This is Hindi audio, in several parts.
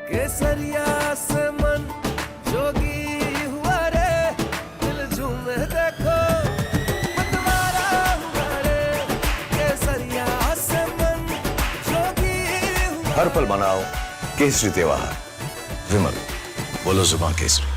केसरिया से मन जोगी हुआ रे, दिल झूमे देखो मतवारा हुआ रे। केसरिया से मन जोगी हुआ। हर पल मनाओ केसरी त्योहार। विमल, बोलो जुबान केसरी।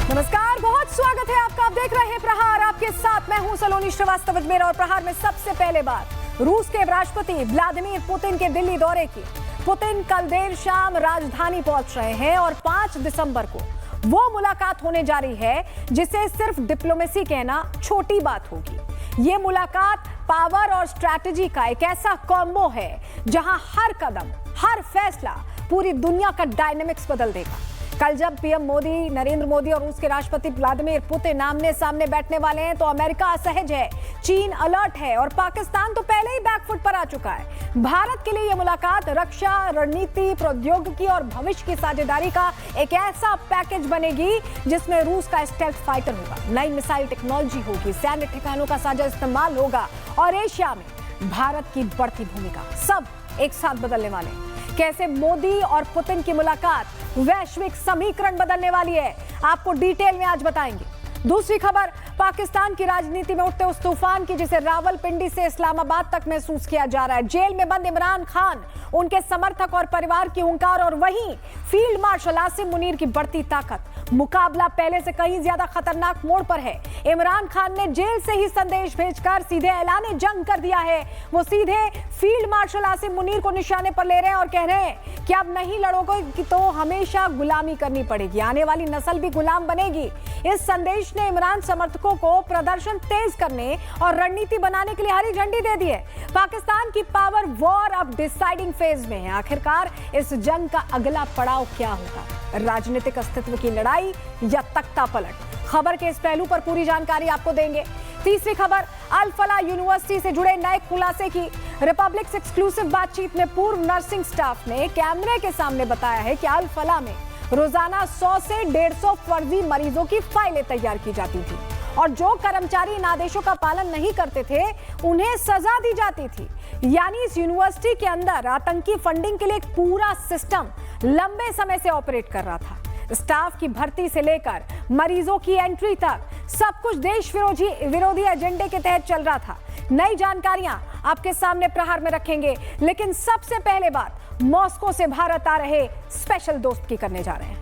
नमस्कार, बहुत स्वागत है आपका। आप देख रहे हैं प्रहार, आपके साथ मैं हूं सलोनी श्रीवास्तव अजमेर। और प्रहार में सबसे पहले बात रूस के राष्ट्रपति व्लादिमीर पुतिन के दिल्ली दौरे की। पुतिन कल देर शाम राजधानी पहुंच रहे हैं और 5 दिसंबर को वो मुलाकात होने जा रही है जिसे सिर्फ डिप्लोमेसी कहना छोटी बात होगी। ये मुलाकात पावर और स्ट्रैटेजी का एक ऐसा कॉम्बो है जहां हर कदम, हर फैसला पूरी दुनिया का डायनेमिक्स बदल देगा। कल जब पीएम मोदी, नरेंद्र मोदी और रूस के राष्ट्रपति व्लादिमीर पुतिन आमने सामने बैठने वाले हैं तो अमेरिका असहज है, चीन अलर्ट है और पाकिस्तान तो पहले ही बैकफुट पर आ चुका है। भारत के लिए यह मुलाकात रक्षा, रणनीति, प्रौद्योगिकी और भविष्य की साझेदारी का एक ऐसा पैकेज बनेगी जिसमें रूस का स्टेल्थ फाइटर होगा, नई मिसाइल टेक्नोलॉजी होगी, सैन्य ठिकानों का साझा इस्तेमाल होगा और एशिया में भारत की बढ़ती भूमिका, सब एक साथ बदलने वाले हैं। कैसे मोदी और पुतिन की मुलाकात वैश्विक समीकरण बदलने वाली है, आपको डिटेल में आज बताएंगे। दूसरी खबर, पाकिस्तान की राजनीति में उठते उस तूफान की जिसे रावलपिंडी से इस्लामाबाद तक महसूस किया जा रहा है। जेल में बंद इमरान खान, उनके समर्थक और परिवार की हुंकार और वहीं फील्ड मार्शल आसिम मुनीर की बढ़ती ताकत। मुकाबला पहले से कहीं ज्यादा खतरनाक मोड़ पर है। इमरान खान ने जेल से ही संदेश भेजकर सीधे ऐलान जंग कर दिया है। वो सीधे फील्ड मार्शल आसिम मुनीर को निशाने पर ले रहे हैं और कह रहे हैं कि अब नहीं लड़ोगे तो हमेशा गुलामी करनी पड़ेगी, आने वाली नस्ल भी गुलाम बनेगी। इस संदेश ने इमरान समर्थकों को प्रदर्शन तेज करने और रणनीति बनाने के लिए हरी झंडी दे दी है। पाकिस्तान की पावर वॉर अब डिसाइडिंग फेज में है। आखिरकार इस जंग का अगला पड़ाव क्या होगा, राजनीतिक अस्तित्व की लड़ाई या तख्ता पलट? खबर के इस पहलू पर पूरी जानकारी आपको देंगे। तीसरी खबर, अल फला यूनिवर्सिटी से जुड़े नए खुलासे की। रिपब्लिक्स एक्सक्लूसिव बातचीत में पूर्व नर्सिंग स्टाफ ने कैमरे के सामने बताया है कि अल फला में रोजाना 100 से 150 फर्जी मरीजों की फाइलें तैयार की जाती थी और जो कर्मचारी इन आदेशों का पालन नहीं करते थे उन्हें सजा दी जाती थी। यानी इस यूनिवर्सिटी के अंदर आतंकी फंडिंग के लिए एक पूरा सिस्टम लंबे समय से ऑपरेट कर रहा था। स्टाफ की भर्ती से लेकर मरीजों की एंट्री तक सब कुछ देश विरोधी एजेंडे के तहत चल रहा था। नई जानकारियां आपके सामने प्रहार में रखेंगे, लेकिन सबसे पहले बात मॉस्को से भारत आ रहे स्पेशल दोस्त की करने जा रहे हैं।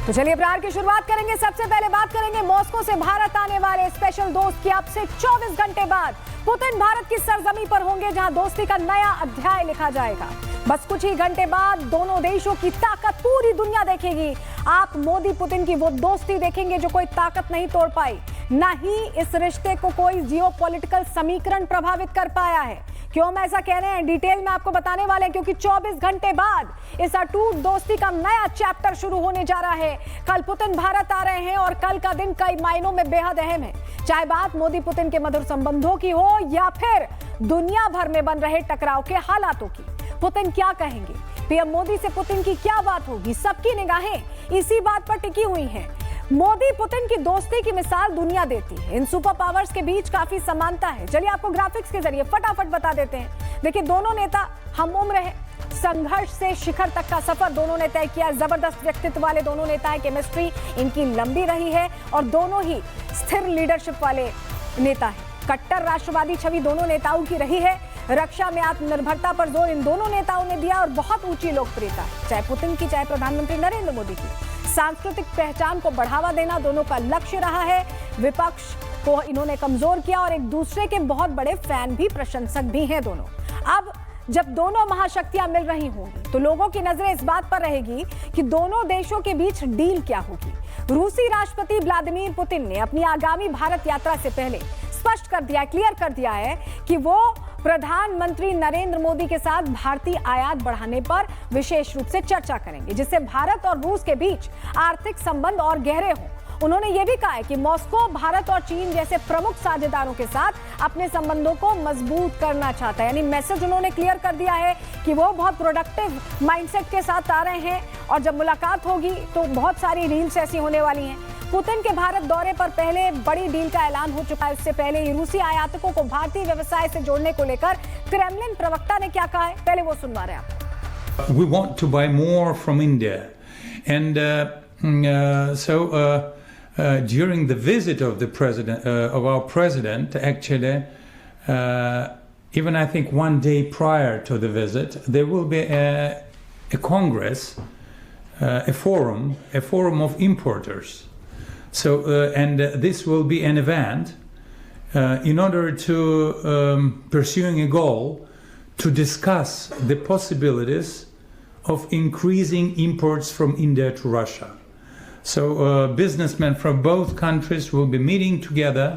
तो चलिए प्रहार की शुरुआत करेंगे। सबसे पहले बात करेंगे मॉस्को से भारत आने वाले स्पेशल दोस्त की। अब से 24 घंटे बाद पुतिन भारत की सरजमी पर होंगे जहां दोस्ती का नया अध्याय लिखा जाएगा। बस कुछ ही घंटे बाद दोनों देशों की ताकत पूरी दुनिया देखेगी। आप मोदी पुतिन की वो दोस्ती देखेंगे जो कोई ताकत नहीं तोड़ पाई, ना ही इस रिश्ते को कोई जियोपॉलिटिकल समीकरण प्रभावित कर पाया है। क्यों हम ऐसा कह रहे हैं, डिटेल में आपको बताने वाले हैं, क्योंकि 24 घंटे बाद इस अटूट दोस्ती का नया चैप्टर शुरू होने जा रहा है। कल पुतिन भारत आ रहे हैं और कल का दिन कई मायनों में बेहद अहम है। चाहे बात मोदी पुतिन के मधुर संबंधों की हो या फिर दुनिया भर में बन रहे टकराव के हालातों की। पुतिन क्या कहेंगे, पीएम मोदी से पुतिन की क्या बात होगी, सबकी निगाहें इसी बात पर टिकी हुई हैं। मोदी पुतिन की दोस्ती की मिसाल दुनिया देती है। इन सुपर पावर्स के बीच काफी समानता है। चलिए आपको ग्राफिक्स के जरिए फटाफट बता देते हैं। देखिए, दोनों नेता हम उम्र हैं, संघर्ष से शिखर तक का सफर दोनों ने तय किया। जबरदस्त व्यक्तित्व वाले दोनों नेता हैं, केमिस्ट्री इनकी लंबी रही है और दोनों ही स्थिर लीडरशिप वाले नेता हैं। कट्टर राष्ट्रवादी छवि दोनों नेताओं की रही है। रक्षा में आत्मनिर्भरता पर जोर इन दोनों नेताओं ने दिया और बहुत ऊंची लोकप्रियता है, चाहे पुतिन की चाहे प्रधानमंत्री नरेंद्र मोदी की। सांस्कृतिक पहचान को बढ़ावा देना दोनों का लक्ष्य रहा है। विपक्ष को इन्होंने कमजोर किया और एक दूसरे के बहुत बड़े फैन भी, प्रशंसक भी हैं दोनों। अब जब दोनों महाशक्तियां मिल रही होंगी तो लोगों की नजरें इस बात पर रहेगी कि दोनों देशों के बीच डील क्या होगी। रूसी राष्ट्रपति व्लादिमीर पुतिन ने अपनी आगामी भारत यात्रा से पहले स्पष्ट कर दिया, क्लियर कर दिया है कि वो प्रधानमंत्री नरेंद्र मोदी के साथ भारतीय आयात बढ़ाने पर विशेष रूप से चर्चा करेंगे, जिससे भारत और रूस के बीच आर्थिक संबंध और गहरे हों उन्होंने ये भी कहा है कि मॉस्को भारत और चीन जैसे प्रमुख साझेदारों के साथ अपने संबंधों को मजबूत करना चाहता है। यानी मैसेज उन्होंने क्लियर कर दिया है कि वो बहुत प्रोडक्टिव माइंडसेट के साथ आ रहे हैं और जब मुलाकात होगी तो बहुत सारी डील्स ऐसी होने वाली हैं। पुतिन के भारत दौरे पर पहले बड़ी डील का ऐलान हो चुका है। उससे पहले ही रूसी आयातकों को भारतीय व्यवसाय से जोड़ने को लेकर क्रेमलिन प्रवक्ता ने क्या कहा है, पहले वो सुनवा रहे हैं आप। We want to buy more from India, and during the visit of the president, of our president, actually, even I think one day prior to the visit, there will be a congress, a forum of importers. So, and this will be an event in order to pursuing a goal to discuss the possibilities of increasing imports from India to Russia. So businessmen from both countries will be meeting together.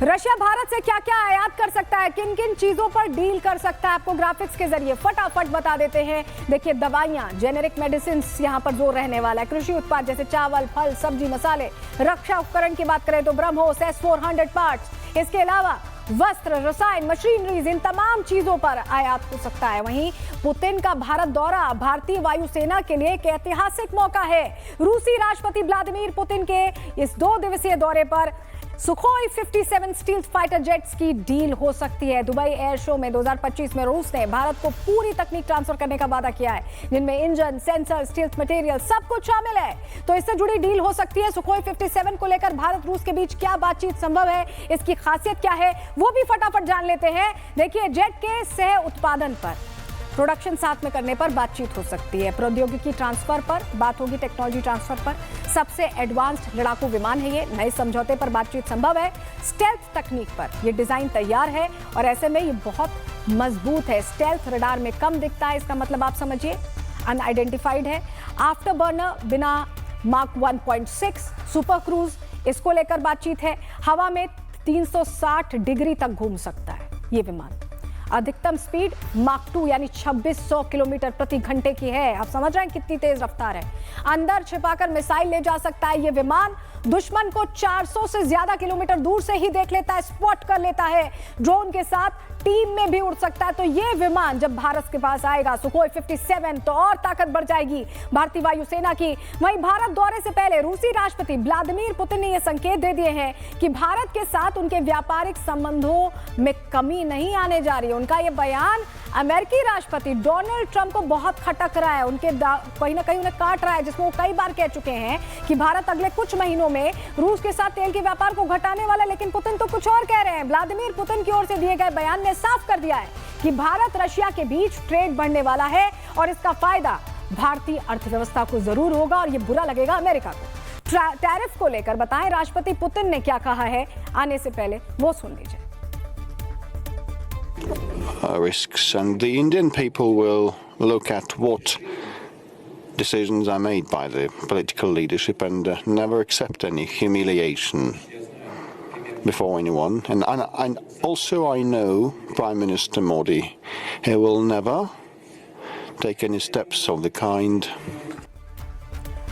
Russia Bharat से क्या क्या आयात कर सकता है, किन किन चीजों पर डील कर सकता है, आपको ग्राफिक्स के जरिए फटाफट बता देते हैं। देखिए दवाइयां, जेनेरिक मेडिसिन यहां पर जोर रहने वाला है। कृषि उत्पाद जैसे चावल, फल, सब्जी, मसाले, रक्षा उपकरण की बात करें तो ब्रह्मोस S-400 पार्ट्स, इसके अलावा वस्त्र, रसायन, मशीनरीज, इन तमाम चीजों पर आयात हो सकता है। वहीं पुतिन का भारत दौरा भारतीय वायुसेना के लिए एक ऐतिहासिक मौका है। रूसी राष्ट्रपति व्लादिमीर पुतिन के इस 2 दिवसीय दौरे पर सुखोई 57 स्टील्थ फाइटर जेट्स की डील हो सकती है। दुबई एयर शो में 2025 में रूस ने भारत को पूरी तकनीक ट्रांसफर करने का वादा किया है, जिनमें इंजन, सेंसर, स्टील्थ मटेरियल सब कुछ शामिल है। तो इससे जुड़ी डील हो सकती है। सुखोई 57 को लेकर भारत रूस के बीच क्या बातचीत संभव है, इसकी खासियत क्या है, वो भी फटाफट जान लेते हैं। देखिए जेट के सह उत्पादन पर, प्रोडक्शन साथ में करने पर बातचीत हो सकती है। प्रौद्योगिकी ट्रांसफर पर बात होगी, टेक्नोलॉजी ट्रांसफर पर। सबसे एडवांस्ड लड़ाकू विमान है ये, नए समझौते पर बातचीत संभव है। स्टेल्थ तकनीक पर ये डिजाइन तैयार है और ऐसे में ये बहुत मजबूत है। स्टेल्थ रडार में कम दिखता है, इसका मतलब आप समझिए अनआइडेंटिफाइड है। आफ्टर बर्नर बिना मार्क 1.6 सुपर क्रूज, इसको लेकर बातचीत है। हवा में 360 डिग्री तक घूम सकता है ये विमान। अधिकतम स्पीड माक 2 यानी 2600 किलोमीटर प्रति घंटे की है। आप समझ रहे हैं कितनी तेज रफ्तार है। अंदर छिपाकर मिसाइल ले जा सकता है ये विमान। दुश्मन को 400 से ज्यादा किलोमीटर दूर से ही देख लेता है, स्पॉट कर लेता है। ड्रोन के साथ टीम में भी उड़ सकता है। तो ये विमान जब भारत के पास आएगा, सुखोई 57, तो और ताकत बढ़ जाएगी भारतीय वायुसेना की। वहीं भारत दौरे से पहले रूसी राष्ट्रपति व्लादिमीर पुतिन ने यह संकेत दे दिए हैं कि भारत के साथ उनके व्यापारिक संबंधों में कमी नहीं आने जा रही है। उनका यह बयान अमेरिकी राष्ट्रपति डोनाल्ड ट्रंप को बहुत खटक रहा है, उनके कहीं ना कहीं उन्हें काट रहा है, जिसमें वो कई बार कह चुके हैं कि भारत अगले कुछ महीनों में रूस के साथ तेल के व्यापार को घटाने वाला है। लेकिन पुतिन तो कुछ और कह रहे हैं। व्लादिमीर पुतिन की ओर से दिए गए बयान ने साफ कर दिया है कि भारत रशिया के बीच ट्रेड बढ़ने वाला है और इसका फायदा भारतीय अर्थव्यवस्था को जरूर होगा और ये बुरा लगेगा अमेरिका को। टैरिफ को लेकर बताएं राष्ट्रपति पुतिन ने क्या कहा है, आने से पहले वो सुन लीजिए। Risks, and the Indian people will look at what decisions are made by the political leadership and never accept any humiliation before anyone. And also I know Prime Minister Modi, he will never take any steps of the kind.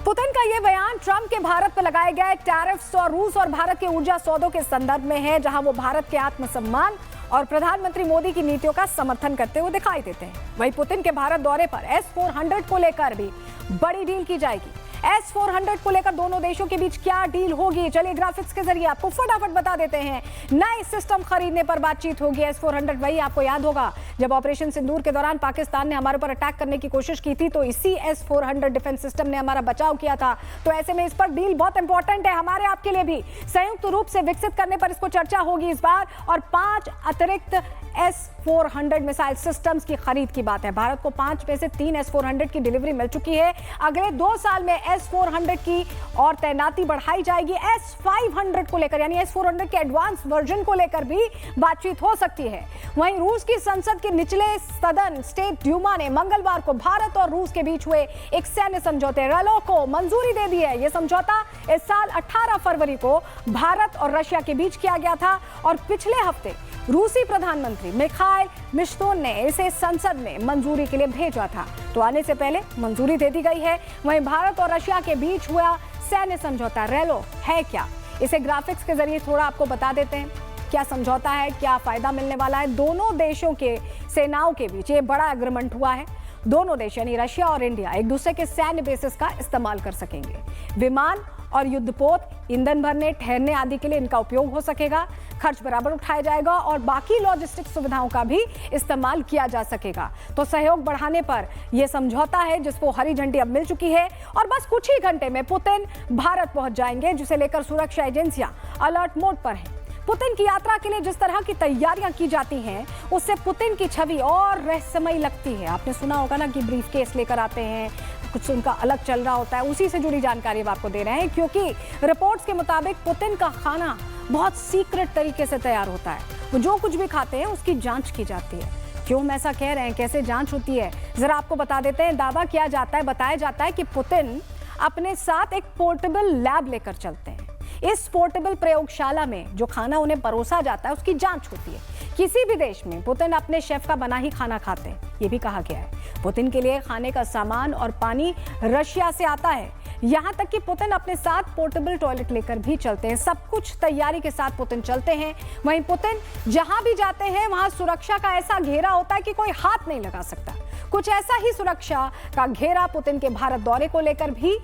Putin का यह बयान ट्रंप के भारत पर लगाए गए टैरिफ्स और रूस और भारत के ऊर्जा सौदों के संदर्भ में है, जहां वो भारत के आत्मसम्मान और प्रधानमंत्री मोदी की नीतियों का समर्थन करते हुए दिखाई देते हैं। वहीं पुतिन के भारत दौरे पर S-400 को लेकर भी बड़ी डील की जाएगी। S-400 को लेकर दोनों देशों के बीच क्या डील होगी, चलिए ग्राफिक्स के जरिए आपको फटाफट बता देते हैं। नए सिस्टम खरीदने पर बातचीत होगी। S-400 वही आपको याद होगा जब ऑपरेशन सिंदूर के दौरान पाकिस्तान ने हमारे ऊपर अटैक करने की कोशिश की थी, तो इसी S-400 डिफेंस सिस्टम ने हमारा बचाव किया था। तो ऐसे में इस पर डील बहुत इंपॉर्टेंट है हमारे आपके लिए भी। संयुक्त रूप से विकसित करने पर इसको चर्चा होगी इस बार, और 5 अतिरिक्त S-400 मिसाइल सिस्टम्स की खरीद की बात है। भारत को 5 में से 3 S-400 की डिलीवरी मिल चुकी है। अगले 2 साल में S-400 की और तैनाती बढ़ाई जाएगी। S-500 को लेकर यानी S-400 के एडवांस वर्जन को लेकर भी बातचीत हो सकती है। वहीं रूस की संसद के निचले सदन स्टेट ड्यूमा ने मंगलवार को भारत और रूस के बीच हुए एक सैन्य समझौते RALO को मंजूरी दे दी है। यह समझौता इस साल 18 फरवरी को भारत और रशिया के बीच किया गया था और पिछले हफ्ते रूसी प्रधानमंत्री मिखाइल मिशतोन ने इसे संसद में मंजूरी के लिए भेजा था। तो आने से पहले मंजूरी दे दी गई है। वहीं भारत और रशिया के बीच हुआ सैन्य समझौता रेलो है क्या, इसे ग्राफिक्स के जरिए थोड़ा आपको बता देते हैं। क्या समझौता है, क्या फायदा मिलने वाला है। दोनों देशों के सेनाओं के बीच ये बड़ा एग्रीमेंट हुआ है। दोनों देश यानी रशिया और इंडिया एक दूसरे के सैन्य बेसिस का इस्तेमाल कर सकेंगे। विमान और युद्धपोत, ईंधन भरने, ठहरने आदि के लिए इनका उपयोग हो सकेगा। खर्च बराबर उठाया जाएगा और बाकी लॉजिस्टिक सुविधाओं का भी इस्तेमाल किया जा सकेगा। तो सहयोग बढ़ाने पर यह समझौता है जिसको हरी झंडी अब मिल चुकी है और बस कुछ ही घंटे में पुतिन भारत पहुंच जाएंगे, जिसे लेकर सुरक्षा एजेंसियां अलर्ट मोड पर हैं। पुतिन की यात्रा के लिए जिस तरह की तैयारियां की जाती हैं, उससे पुतिन की छवि और रहस्यमयी लगती है। आपने सुना होगा ना कि ब्रीफकेस लेकर आते हैं, कुछ उनका अलग चल रहा होता है। उसी से जुड़ी जानकारी अब आपको दे रहे हैं, क्योंकि रिपोर्ट्स के मुताबिक पुतिन का खाना बहुत सीक्रेट तरीके से तैयार होता है। वो जो कुछ भी खाते हैं उसकी जांच की जाती है। क्यों हम ऐसा कह रहे हैं, कैसे जांच होती है, जरा आपको बता देते हैं। दावा किया जाता है, बताया जाता है कि पुतिन अपने साथ एक पोर्टेबल लैब लेकर चलते हैं। इस पोर्टेबल प्रयोगशाला में जो खाना उन्हें परोसा जाता है उसकी जांच होती है। किसी भी देश में पुतिन अपने शेफ का बना ही खाना खाते हैं, ये भी कहा गया है। पुतिन के लिए खाने का सामान और पानी रशिया से आता है। यहाँ तक कि पुतिन अपने साथ पोर्टेबल टॉयलेट लेकर भी चलते हैं। सब कुछ तैयारी के साथ पुतिन चलते हैं। वहीं पुतिन जहां भी जाते हैं वहां सुरक्षा का ऐसा घेरा होता है कि कोई हाथ नहीं लगा सकता। कुछ ऐसा ही सुरक्षा का घेरा पुतिन के भारत दौरे को लेकर भी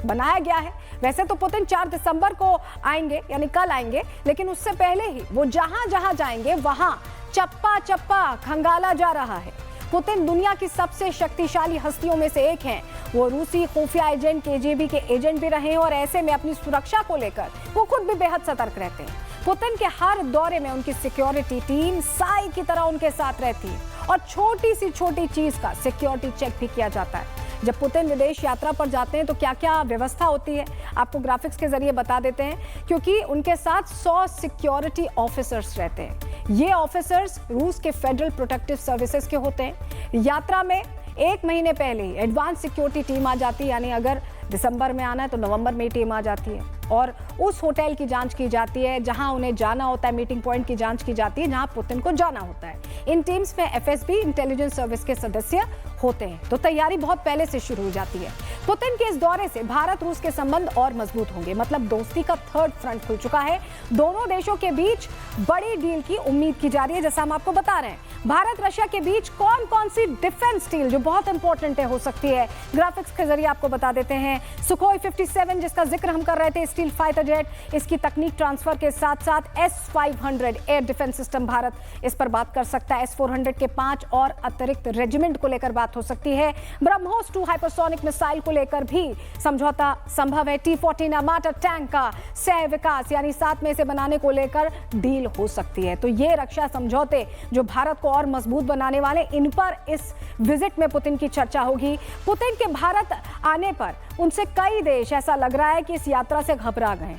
बनाया गया है। वैसे तो पुतिन 4 दिसंबर को आएंगे, यानी कल आएंगे, लेकिन उससे पहले ही वो जहां जहां जाएंगे वहां चप्पा चप्पा खंगाला जा रहा है। पुतिन दुनिया की सबसे शक्तिशाली हस्तियों में से एक हैं। वो रूसी खुफिया एजेंट, केजीबी के एजेंट भी रहे हैं और ऐसे में अपनी सुरक्षा को लेकर वो खुद भी बेहद सतर्क रहते हैं। पुतिन के हर दौरे में उनकी सिक्योरिटी टीम साई की तरह उनके साथ रहती है और छोटी सी छोटी चीज का सिक्योरिटी चेक भी किया जाता है। जब पुतिन विदेश यात्रा पर जाते हैं तो क्या क्या व्यवस्था होती है, आपको ग्राफिक्स के जरिए बता देते हैं, क्योंकि उनके साथ 100 सिक्योरिटी ऑफिसर्स रहते हैं। ये ऑफिसर्स रूस के फेडरल प्रोटेक्टिव सर्विसेज के होते हैं। यात्रा में 1 महीने पहले ही एडवांस सिक्योरिटी टीम आ जाती है, यानी अगर दिसंबर में आना है तो नवंबर में टीम आ जाती है और उस होटल की जांच की जाती है जहां उन्हें जाना होता है। मीटिंग पॉइंट की जांच की जाती है जहां पुतिन को जाना होता है। इन टीम्स में एफएसबी इंटेलिजेंस सर्विस के सदस्य होते हैं। तो तैयारी बहुत पहले से शुरू हो जाती है। पुतिन के इस दौरे से भारत रूस के संबंध और मजबूत होंगे, मतलब दोस्ती का 3rd फ्रंट खुल चुका है। दोनों देशों के बीच बड़ी डील की उम्मीद की जा रही है। जैसा हम आपको बता रहे हैं, भारत रशिया के बीच कौन कौन सी डिफेंस डील जो बहुत इंपॉर्टेंट है हो सकती है, ग्राफिक्स के जरिए आपको बता देते हैं। सुखोई 57 जिसका जिक्र हम कर रहे थे, स्टील फाइटर जेट, इसकी तकनीक ट्रांसफर के साथ साथ S-500 air defence system Bharat इस पर बात कर सकता है। S-400 के 5 और अतिरिक्त रेजिमेंट को लेकर बात हो सकती है। ब्रह्मोस 2 हाइपरसोनिक मिसाइल को लेकर भी समझौता संभव है। T-14 अमाटा टैंक का सह विकास यानी 7 में से बनाने को लेकर डील हो सकती है। तो ये रक्षा समझौते जो भारत को और मजबूत बनाने वाले, इन पर इस विजिट में पुतिन की चर्चा होगी। पुतिन के भारत आने पर उनसे कई देश ऐसा लग रहा है कि इस यात्रा से घबरा गए,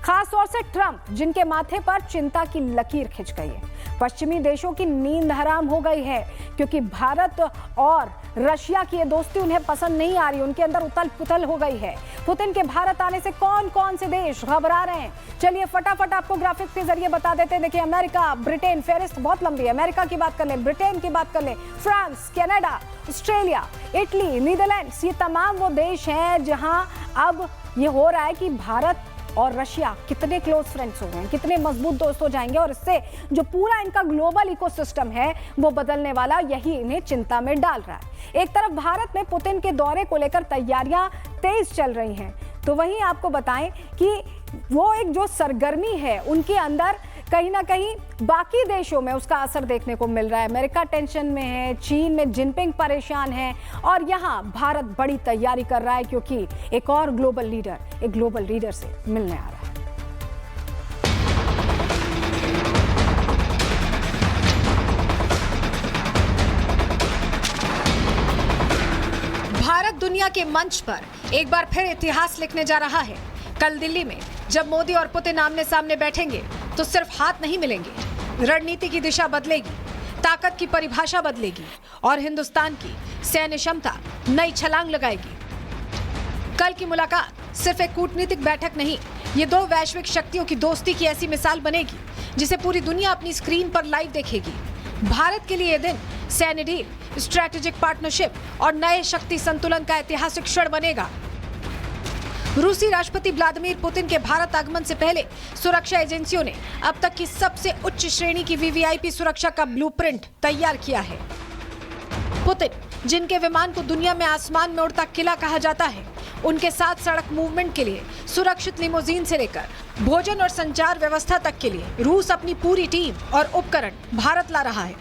खास तौर से ट्रंप, जिनके माथे पर चिंता की लकीर खिंच गई है। पश्चिमी देशों की नींद हराम हो गई है क्योंकि भारत और रशिया की ये दोस्ती उन्हें पसंद नहीं आ रही, उनके अंदर उथल पुथल हो गई है। पुतिन के भारत आने से कौन कौन से देश घबरा रहे हैं, चलिए फटाफट आपको ग्राफिक्स के जरिए बता देते हैं। देखिए, अमेरिका, ब्रिटेन, फेरिस्त बहुत लंबी है। अमेरिका की बात कर लें, ब्रिटेन की बात कर लें, France, Canada, Australia, Italy, Netherlands, ये तमाम वो देश हैं जहां अब ये हो रहा है कि भारत और रशिया कितने क्लोज फ्रेंड्स हो गए हैं, कितने मजबूत दोस्त हो जाएंगे और इससे जो पूरा इनका ग्लोबल इकोसिस्टम है वो बदलने वाला, यही इन्हें चिंता में डाल रहा है। एक तरफ भारत में पुतिन के दौरे को लेकर तैयारियां तेज चल रही हैं, तो वहीं आपको बताएं कि वो एक जो सरगर्मी है उनके अंदर कहीं ना कहीं बाकी देशों में उसका असर देखने को मिल रहा है। अमेरिका टेंशन में है, चीन में जिनपिंग परेशान है और यहाँ भारत बड़ी तैयारी कर रहा है क्योंकि एक और ग्लोबल लीडर से मिलने आ रहा है। भारत दुनिया के मंच पर एक बार फिर इतिहास लिखने जा रहा है। कल दिल्ली में जब मोदी और पुतिन आमने सामने बैठेंगे तो सिर्फ हाथ नहीं मिलेंगे, रणनीति की दिशा बदलेगी, ताकत की परिभाषा बदलेगी और हिंदुस्तान की सैन्य क्षमता नई छलांग लगाएगी। कल की मुलाकात सिर्फ एक कूटनीतिक बैठक नहीं, ये 2 वैश्विक शक्तियों की दोस्ती की ऐसी मिसाल बनेगी जिसे पूरी दुनिया अपनी स्क्रीन पर लाइव देखेगी। भारत के लिए ये दिन सैन्य डील, स्ट्रैटेजिक पार्टनरशिप और नए शक्ति संतुलन का ऐतिहासिक क्षण बनेगा। रूसी राष्ट्रपति व्लादिमीर पुतिन के भारत आगमन से पहले सुरक्षा एजेंसियों ने अब तक की सबसे उच्च श्रेणी की वीवीआईपी सुरक्षा का ब्लूप्रिंट तैयार किया है। पुतिन, जिनके विमान को दुनिया में आसमान में उड़ता किला कहा जाता है, उनके साथ सड़क मूवमेंट के लिए सुरक्षित लिमोजीन से लेकर भोजन और संचार व्यवस्था तक के लिए रूस अपनी पूरी टीम और उपकरण भारत ला रहा है।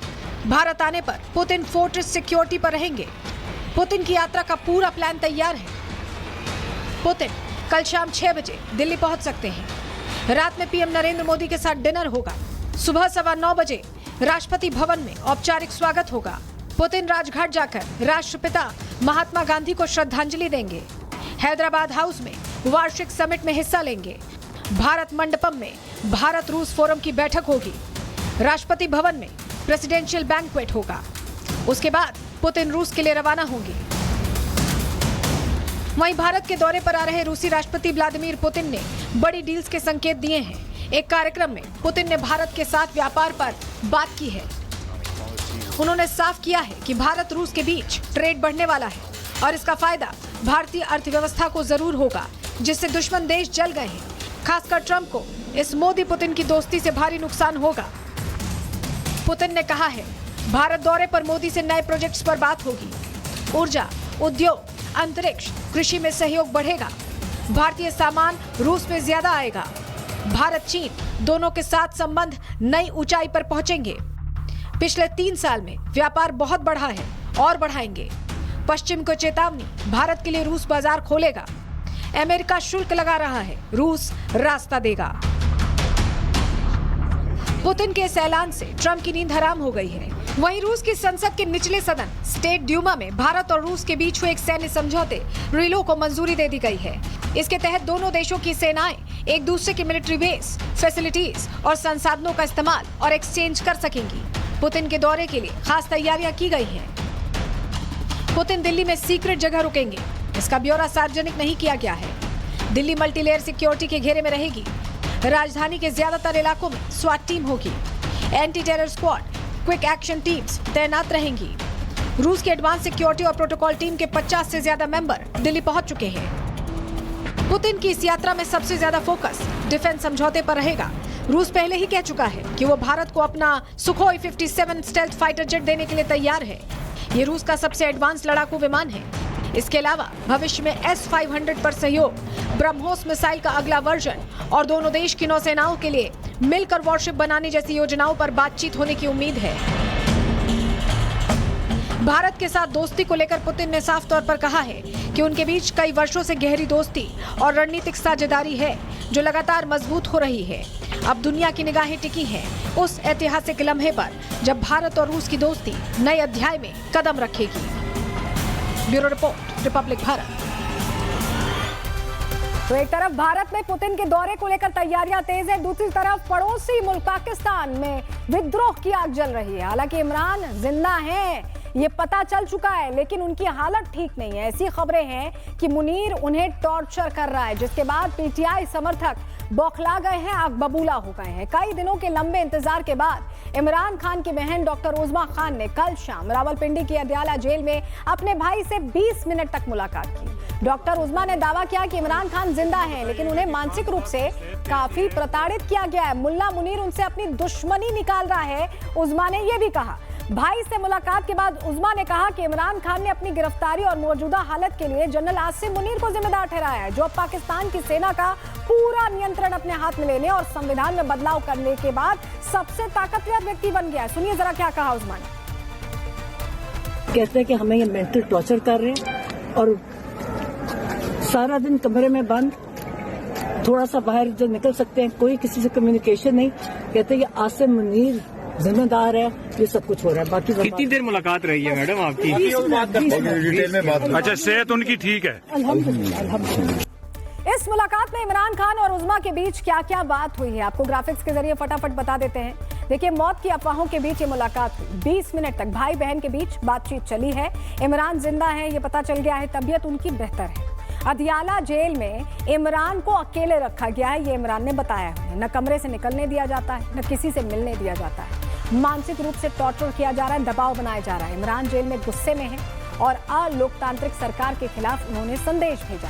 भारत आने पर पुतिन फोर्ट्रेस सिक्योरिटी पर रहेंगे। पुतिन की यात्रा का पूरा प्लान तैयार है। पुतिन कल शाम 6 बजे दिल्ली पहुंच सकते हैं। रात में पीएम नरेंद्र मोदी के साथ डिनर होगा। सुबह 9:15 बजे राष्ट्रपति भवन में औपचारिक स्वागत होगा। पुतिन राजघाट जाकर राष्ट्रपिता महात्मा गांधी को श्रद्धांजलि देंगे। हैदराबाद हाउस में वार्षिक समिट में हिस्सा लेंगे। भारत मंडपम में भारत रूस फोरम की बैठक होगी। राष्ट्रपति भवन में प्रेसिडेंशियल बैंक्वेट होगा। उसके बाद पुतिन रूस के लिए रवाना होंगे। वहीं भारत के दौरे पर आ रहे रूसी राष्ट्रपति व्लादिमीर पुतिन ने बड़ी डील्स के संकेत दिए हैं। एक कार्यक्रम में पुतिन ने भारत के साथ व्यापार पर बात की है। उन्होंने साफ किया है कि भारत रूस के बीच ट्रेड बढ़ने वाला है और इसका फायदा भारतीय अर्थव्यवस्था को जरूर होगा, जिससे दुश्मन देश जल गए हैं। खासकर ट्रंप को इस मोदी पुतिन की दोस्ती से भारी नुकसान होगा। पुतिन ने कहा है, भारत दौरे पर मोदी से नए प्रोजेक्ट्स पर बात होगी। ऊर्जा, उद्योग, अंतरिक्ष, कृषि में सहयोग बढ़ेगा। भारतीय सामान रूस में ज्यादा आएगा। भारत चीन दोनों के साथ संबंध नई ऊंचाई पर पहुंचेंगे। पिछले 3 साल में व्यापार बहुत बढ़ा है और बढ़ाएंगे। पश्चिम को चेतावनी, भारत के लिए रूस बाजार खोलेगा। अमेरिका शुल्क लगा रहा है, रूस रास्ता देगा। पुतिन के इस ऐलान से ट्रंप की नींद हराम हो गई है। वहीं रूस की संसद के निचले सदन स्टेट ड्यूमा में भारत और रूस के बीच हुए एक सैन्य समझौते रिलो को मंजूरी दे दी गई है। इसके तहत दोनों देशों की सेनाएं एक दूसरे के मिलिट्री बेस, फैसिलिटीज और संसाधनों का इस्तेमाल और एक्सचेंज कर सकेंगी। पुतिन के दौरे के लिए खास तैयारियां की गई हैं। पुतिन दिल्ली में सीक्रेट जगह रुकेंगे। इसका ब्यौरा सार्वजनिक नहीं किया गया है। दिल्ली मल्टीलेयर सिक्योरिटी के घेरे में रहेगी। राजधानी के ज्यादातर इलाकों में स्वाट टीम होगी। Anti terror squad, quick action teams तैनात रहेंगी। रूस की एडवांस सिक्योरिटी और प्रोटोकॉल टीम के 50 से ज्यादा मेंबर दिल्ली पहुंच चुके हैं। पुतिन की इस यात्रा में सबसे ज्यादा फोकस डिफेंस समझौते पर रहेगा। रूस पहले ही कह चुका है कि वो भारत को अपना सुखोई 57 स्टेल्थ फाइटर जेट देने के लिए तैयार है। ये रूस का सबसे एडवांस लड़ाकू विमान है। इसके अलावा भविष्य में S-500 पर सहयोग, ब्रह्मोस मिसाइल का अगला वर्जन और दोनों देश की नौसेनाओं के लिए मिलकर वॉरशिप बनाने जैसी योजनाओं पर बातचीत होने की उम्मीद है। भारत के साथ दोस्ती को लेकर पुतिन ने साफ तौर पर कहा है कि उनके बीच कई वर्षों से गहरी दोस्ती और रणनीतिक साझेदारी है, जो लगातार मजबूत हो रही है। अब दुनिया की निगाहें टिकी हैं उस ऐतिहासिक लम्हे पर जब भारत और रूस की दोस्ती नए अध्याय में कदम रखेगी। Bureau report, Republic Bharat. तो एक तरफ भारत में पुतिन के दौरे को लेकर तैयारियां तेज है, दूसरी तरफ पड़ोसी मुल्क पाकिस्तान में विद्रोह की आग जल रही है। हालांकि इमरान जिंदा हैं, ये पता चल चुका है, लेकिन उनकी हालत ठीक नहीं है। ऐसी खबरें हैं कि मुनीर उन्हें टॉर्चर कर रहा है, जिसके बाद पीटीआई समर्थक बौखला गए हैं, आग बबूला हो गए हैं। कई दिनों के लंबे इंतजार के बाद इमरान खान की बहन डॉक्टर उज़मा खान ने कल शाम रावलपिंडी की अदयाला जेल में अपने भाई से 20 मिनट तक मुलाकात की। डॉक्टर उज़मा ने दावा किया कि इमरान खान जिंदा हैं, लेकिन उन्हें मानसिक रूप से काफी प्रताड़ित किया गया है। मुल्ला मुनीर उनसे अपनी दुश्मनी निकाल रहा है। उज़मा ने यह भी कहा। भाई से मुलाकात के बाद उज़मा ने कहा कि इमरान खान ने अपनी गिरफ्तारी और मौजूदा हालत के लिए जनरल आसिम मुनीर को जिम्मेदार ठहराया है, जो अब पाकिस्तान की सेना का पूरा नियंत्रण अपने हाथ में लेने और संविधान में बदलाव करने के बाद सबसे ताकतवर व्यक्ति बन गया है। सुनिए जरा क्या कहा उज़मा ने। कहते हैं कि हमें ये मेंटल टॉर्चर कर रहे हैं और सारा दिन कमरे में बंद, थोड़ा सा बाहर जो निकल सकते हैं, कोई किसी से कम्युनिकेशन नहीं। कहते हैं कि आसिम मुनीर जिम्मेदार है, ये सब कुछ हो रहा है। बाकी कितनी देर मुलाकात रही है मैडम आपकी? डिटेल में बात। अच्छा, सेहत उनकी ठीक है? अल्हम्दुलिल्लाह। इस मुलाकात में इमरान खान और उज़मा के बीच क्या क्या बात हुई है, आपको ग्राफिक्स के जरिए फटाफट बता देते हैं। देखिए, मौत की अफवाहों के बीच ये मुलाकात हुई। 20 मिनट तक भाई बहन के बीच बातचीत चली है। इमरान जिंदा है, ये पता चल गया है। तबीयत उनकी बेहतर है। अदयाला जेल में इमरान को अकेले रखा गया है, ये इमरान ने बताया है। न कमरे से निकलने दिया जाता है, न किसी से मिलने दिया जाता है। मानसिक रूप से टॉर्चर किया जा रहा है, दबाव बनाया जा रहा है। इमरान जेल में गुस्से में है और अलोकतांत्रिक सरकार के खिलाफ उन्होंने संदेश भेजा।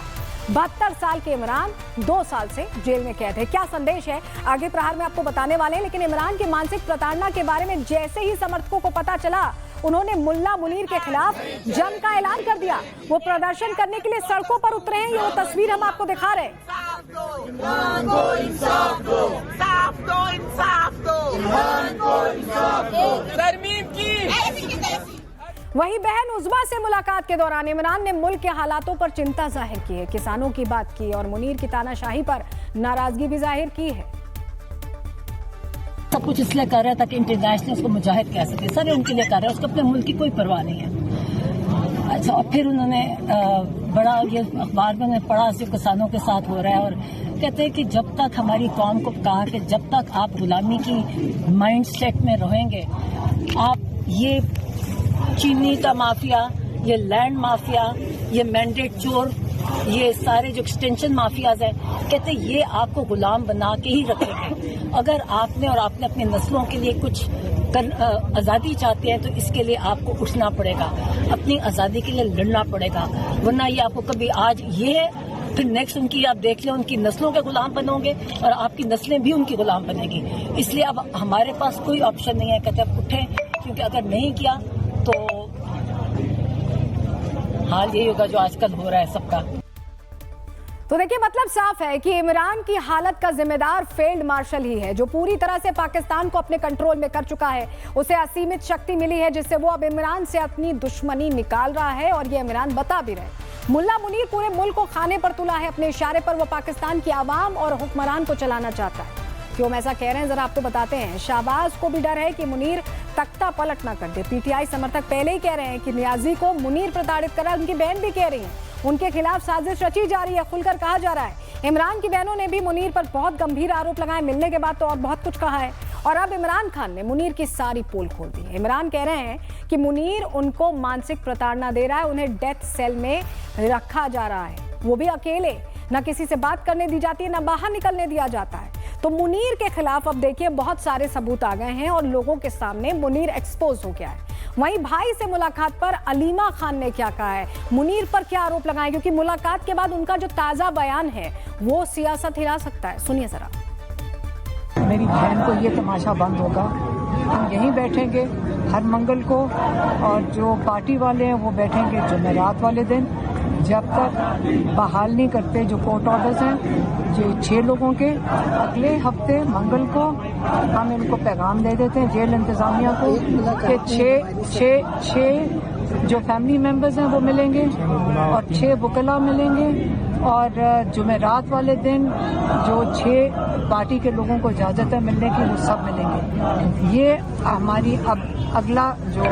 72 साल के इमरान 2 साल से जेल में कैद है। क्या संदेश है आगे प्रहार में आपको बताने वाले हैं, लेकिन इमरान की मानसिक प्रताड़ना के बारे में जैसे ही समर्थकों को पता चला, उन्होंने मुल्ला मुनीर के खिलाफ जंग का ऐलान कर दिया। वो प्रदर्शन करने के लिए सड़कों पर उतरे हैं। ये वो तस्वीर हम आपको दिखा रहे हैं। वही बहन उज़्मा से मुलाकात के दौरान इमरान ने मुल्क के हालातों पर चिंता जाहिर की है, किसानों की बात की और मुनीर की तानाशाही पर नाराजगी भी जाहिर की है। सब कुछ इसलिए कर रहा है ताकि इंटरनेशनल उसको मुजाहिद कह सके। सर उनके लिए कर रहा है, उसको अपने मुल्क की कोई परवाह नहीं है। अच्छा, और फिर उन्होंने बड़ा ये अखबार में उन्होंने पढ़ा कि किसानों के साथ हो रहा है, और कहते हैं कि जब तक हमारी कौम को कहा कि जब तक आप गुलामी की माइंड सेट में रहेंगे, आप ये चीनी का माफिया, ये लैंड माफिया, ये मैंडेट चोर, ये सारे जो एक्सटेंशन माफियाज हैं, कहते ये आपको गुलाम बना के ही रखेंगे। अगर आपने और आपने अपनी नस्लों के लिए कुछ आज़ादी चाहते हैं तो इसके लिए आपको उठना पड़ेगा, अपनी आज़ादी के लिए लड़ना पड़ेगा, वरना ये आपको कभी आज ये है फिर नेक्स्ट उनकी आप देख लें उनकी नस्लों के गुलाम बनोगे और आपकी नस्लें भी उनकी गुलाम बनेगी। इसलिए अब हमारे पास कोई ऑप्शन नहीं है, कहते अब उठें, क्योंकि अगर नहीं किया तो हाल यही होगा जो आजकल हो रहा है सबका। तो देखिए, मतलब साफ है कि इमरान की हालत का जिम्मेदार फील्ड मार्शल ही है, जो पूरी तरह से पाकिस्तान को अपने कंट्रोल में कर चुका है। उसे असीमित शक्ति मिली है जिससे वो अब इमरान से अपनी दुश्मनी निकाल रहा है, और ये इमरान बता भी रहे। मुल्ला मुनीर पूरे मुल्क को खाने पर तुला है। अपने इशारे पर वो पाकिस्तान की आवाम और हुक्मरान को चलाना चाहता है। क्यों हम ऐसा कह रहे हैं जरा आपको बताते हैं। शाहबाज को भी डर है कि मुनीर तख्ता पलट ना कर दे। पीटीआई समर्थक पहले ही कह रहे हैं कि नियाजी को मुनीर प्रताड़ित कर रहा है। उनकी बहन भी कह रही है उनके खिलाफ साजिश रची जा रही है, खुलकर कहा जा रहा है। इमरान की बहनों ने भी मुनीर पर बहुत गंभीर आरोप लगाए, मिलने के बाद तो और बहुत कुछ कहा है। और अब इमरान खान ने मुनीर की सारी पोल खोल दी है। इमरान कह रहे हैं कि मुनीर उनको मानसिक प्रताड़ना दे रहा है, उन्हें डेथ सेल में रखा जा रहा है, वो भी अकेले, न किसी से बात करने दी जाती है, न बाहर निकलने दिया जाता है। तो मुनीर के खिलाफ अब देखिए बहुत सारे सबूत आ गए हैं और लोगों के सामने मुनीर एक्सपोज हो गया है। वहीं भाई से मुलाकात पर अलीमा खान ने क्या कहा है, मुनीर पर क्या आरोप लगाए, क्योंकि मुलाकात के बाद उनका जो ताजा बयान है वो सियासत हिला सकता है। सुनिए जरा। मेरी बहन को ये तमाशा बंद होगा, हम यहीं बैठेंगे हर मंगल को, और जो पार्टी वाले हैं वो बैठेंगे जुमेरात वाले दिन, जब तक बहाल नहीं करते जो कोर्ट ऑर्डर्स हैं जो 6 लोगों के। अगले हफ्ते मंगल को हम इनको पैगाम दे देते हैं जेल इंतजामिया को कि 6 जो फैमिली मेंबर्स हैं वो मिलेंगे और 6 वकला मिलेंगे, और जुमेरात वाले दिन जो 6 पार्टी के लोगों को इजाज़त है मिलने की वो सब मिलेंगे। ये हमारी अब अगला जो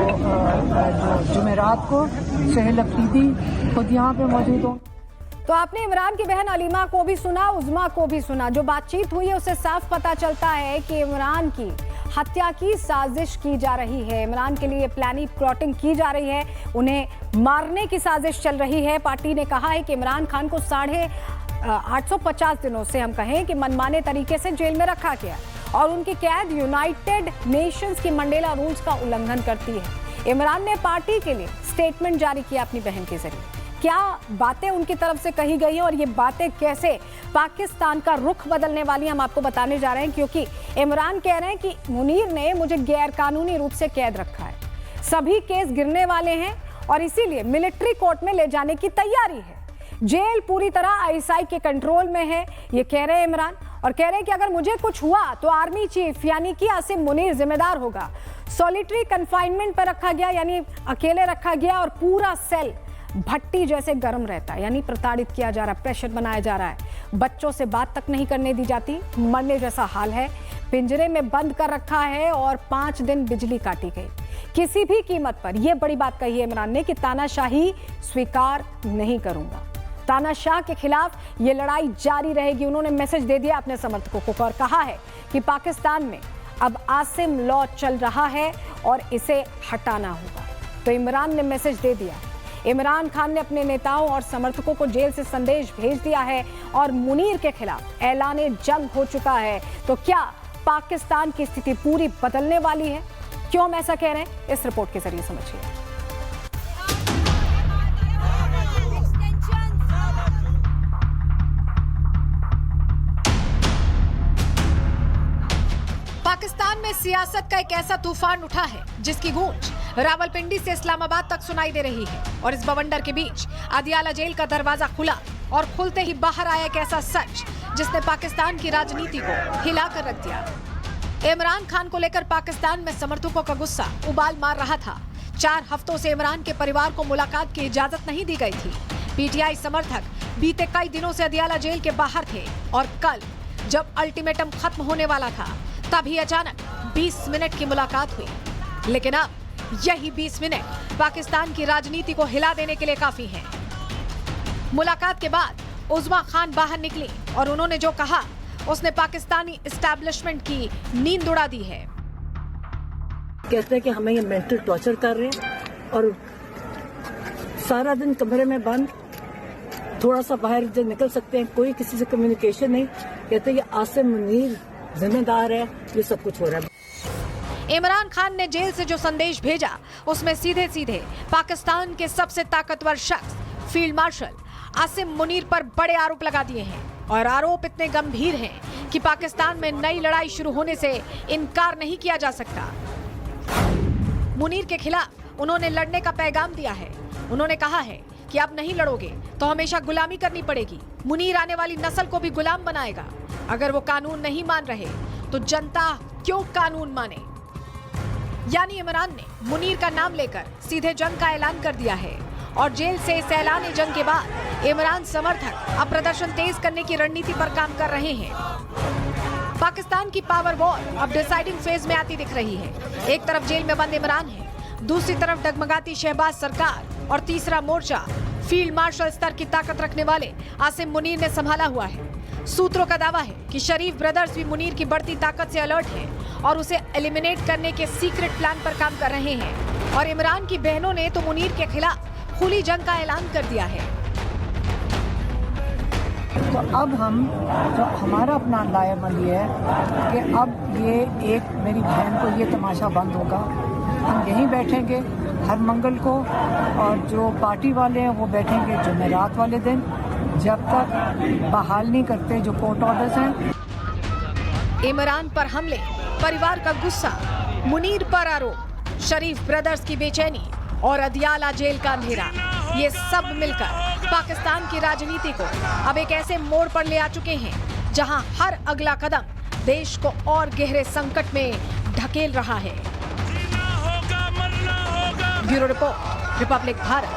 जुमेरात को सहल अफरीदी खुद यहाँ पे मौजूद हों। तो आपने इमरान की बहन अलीमा को भी सुना, उज़्मा को भी सुना। जो बातचीत हुई है उससे साफ पता चलता है कि इमरान की हत्या की साजिश की जा रही है, इमरान के लिए प्लानिंग प्लॉटिंग की जा रही है, उन्हें मारने की साजिश चल रही है। पार्टी ने कहा है कि इमरान खान को 850 दिनों से हम कहें कि मनमाने तरीके से जेल में रखा गया और उनकी कैद यूनाइटेड नेशंस की मंडेला रूल्स का उल्लंघन करती है। इमरान ने पार्टी के लिए स्टेटमेंट जारी किया अपनी बहन के जरिए। क्या बातें उनकी तरफ से कही गई हैं और ये बातें कैसे पाकिस्तान का रुख बदलने वाली हम आपको बताने जा रहे हैं, क्योंकि इमरान कह रहे हैं कि मुनीर ने मुझे गैर कानूनी रूप से कैद रखा है, सभी केस गिरने वाले हैं और इसीलिए मिलिट्री कोर्ट में ले जाने की तैयारी है। जेल पूरी तरह आईएसआई के कंट्रोल में है, ये कह रहे हैं इमरान, और कह रहे हैं कि अगर मुझे कुछ हुआ तो आर्मी चीफ यानी कि आसिम मुनीर जिम्मेदार होगा। सॉलिटरी कन्फाइनमेंट पर रखा गया, यानी अकेले रखा गया, और पूरा सेल भट्टी जैसे गर्म रहता है, यानी प्रताड़ित किया जा रहा है, प्रेशर बनाया जा रहा है। बच्चों से बात तक नहीं करने दी जाती, मरने जैसा हाल है। पिंजरे में बंद कर रखा है और 5 दिन बिजली काटी गई। किसी भी कीमत पर, यह बड़ी बात कही है इमरान ने कि तानाशाही स्वीकार नहीं करूंगा, तानाशाह के खिलाफ ये लड़ाई जारी रहेगी। उन्होंने मैसेज दे दिया अपने समर्थकों को और कहा है कि पाकिस्तान में अब आसिम लॉ चल रहा है और इसे हटाना होगा। तो इमरान ने मैसेज दे दिया। इमरान खान ने अपने नेताओं और समर्थकों को जेल से संदेश भेज दिया है और मुनीर के खिलाफ ऐलाने जंग हो चुका है। तो क्या पाकिस्तान की स्थिति पूरी बदलने वाली है? क्यों हम ऐसा कह रहे हैं, इस रिपोर्ट के जरिए समझिए। पाकिस्तान में सियासत का एक ऐसा तूफान उठा है जिसकी गूंज रावलपिंडी से इस्लामाबाद तक सुनाई दे रही है। और इस बवंडर के बीच अदियाला जेल का दरवाजा खुला और खुलते ही बाहर आया एक ऐसा सच जिसने पाकिस्तान की राजनीति को हिलाकर रख दिया। इमरान खान को लेकर पाकिस्तान में समर्थकों का गुस्सा उबाल मार रहा था। 4 हफ्तों से इमरान के परिवार को मुलाकात की इजाजत नहीं दी गई थी। पीटीआई समर्थक बीते कई दिनों से अदियाला जेल के बाहर थे और कल जब अल्टीमेटम खत्म होने वाला था तभी अचानक 20 मिनट की मुलाकात हुई। लेकिन अब यही 20 मिनट पाकिस्तान की राजनीति को हिला देने के लिए काफी हैं। मुलाकात के बाद उज़्मा खान बाहर निकली और उन्होंने जो कहा उसने पाकिस्तानी एस्टैब्लिशमेंट की नींद उड़ा दी है। कहते हैं कि हमें ये मेंटल टॉर्चर कर रहे हैं और सारा दिन कमरे में बंद, थोड़ा सा बाहर जब निकल सकते हैं, कोई किसी से कम्युनिकेशन नहीं। कहते हैं ये आसिम मुनीर जिम्मेदार है, ये सब कुछ हो रहा है। इमरान खान ने जेल से जो संदेश भेजा उसमें सीधे सीधे पाकिस्तान के सबसे ताकतवर शख्स फील्ड मार्शल आसिम मुनीर पर बड़े आरोप लगा दिए हैं। और आरोप इतने गंभीर हैं कि पाकिस्तान में नई लड़ाई शुरू होने से इनकार नहीं किया जा सकता। मुनीर के खिलाफ उन्होंने लड़ने का पैगाम दिया है। उन्होंने कहा है कि आप नहीं लड़ोगे तो हमेशा गुलामी करनी पड़ेगी। मुनीर आने वाली नस्ल को भी गुलाम बनाएगा। अगर वो कानून नहीं मान रहे तो जनता क्यों कानून माने। यानी इमरान ने मुनीर का नाम लेकर सीधे जंग का ऐलान कर दिया है। और जेल से इस ऐलान जंग के बाद इमरान समर्थक अब प्रदर्शन तेज करने की रणनीति पर काम कर रहे हैं। पाकिस्तान की पावर वॉर अब डिसाइडिंग फेज में आती दिख रही है। एक तरफ जेल में बंद इमरान है, दूसरी तरफ डगमगाती शहबाज सरकार और तीसरा मोर्चा फील्ड मार्शल स्तर की ताकत रखने वाले आसिम मुनीर ने संभाला हुआ है। सूत्रों का दावा है कि शरीफ ब्रदर्स भी मुनीर की बढ़ती ताकत से अलर्ट हैं और उसे एलिमिनेट करने के सीक्रेट प्लान पर काम कर रहे हैं। और इमरान की बहनों ने तो मुनीर के खिलाफ खुली जंग का ऐलान कर दिया है। तो अब हम जो हमारा अपना लाएमल ये है कि अब ये एक मेरी बहन को ये तमाशा बंद होगा। हम यहीं बैठेंगे हर मंगल को और जो पार्टी वाले हैं वो बैठेंगे जुमेरात वाले दिन, जब तक बहाल नहीं करते जो कोर्ट ऑर्डर्स हैं। इमरान पर हमले, परिवार का गुस्सा, मुनीर पर आरोप, शरीफ ब्रदर्स की बेचैनी और अदियाला जेल का अंधेरा, ये सब मिलकर पाकिस्तान की राजनीति को अब एक ऐसे मोड़ पर ले आ चुके हैं जहां हर अगला कदम देश को और गहरे संकट में ढकेल रहा है। Bureau report, Republic Bharat.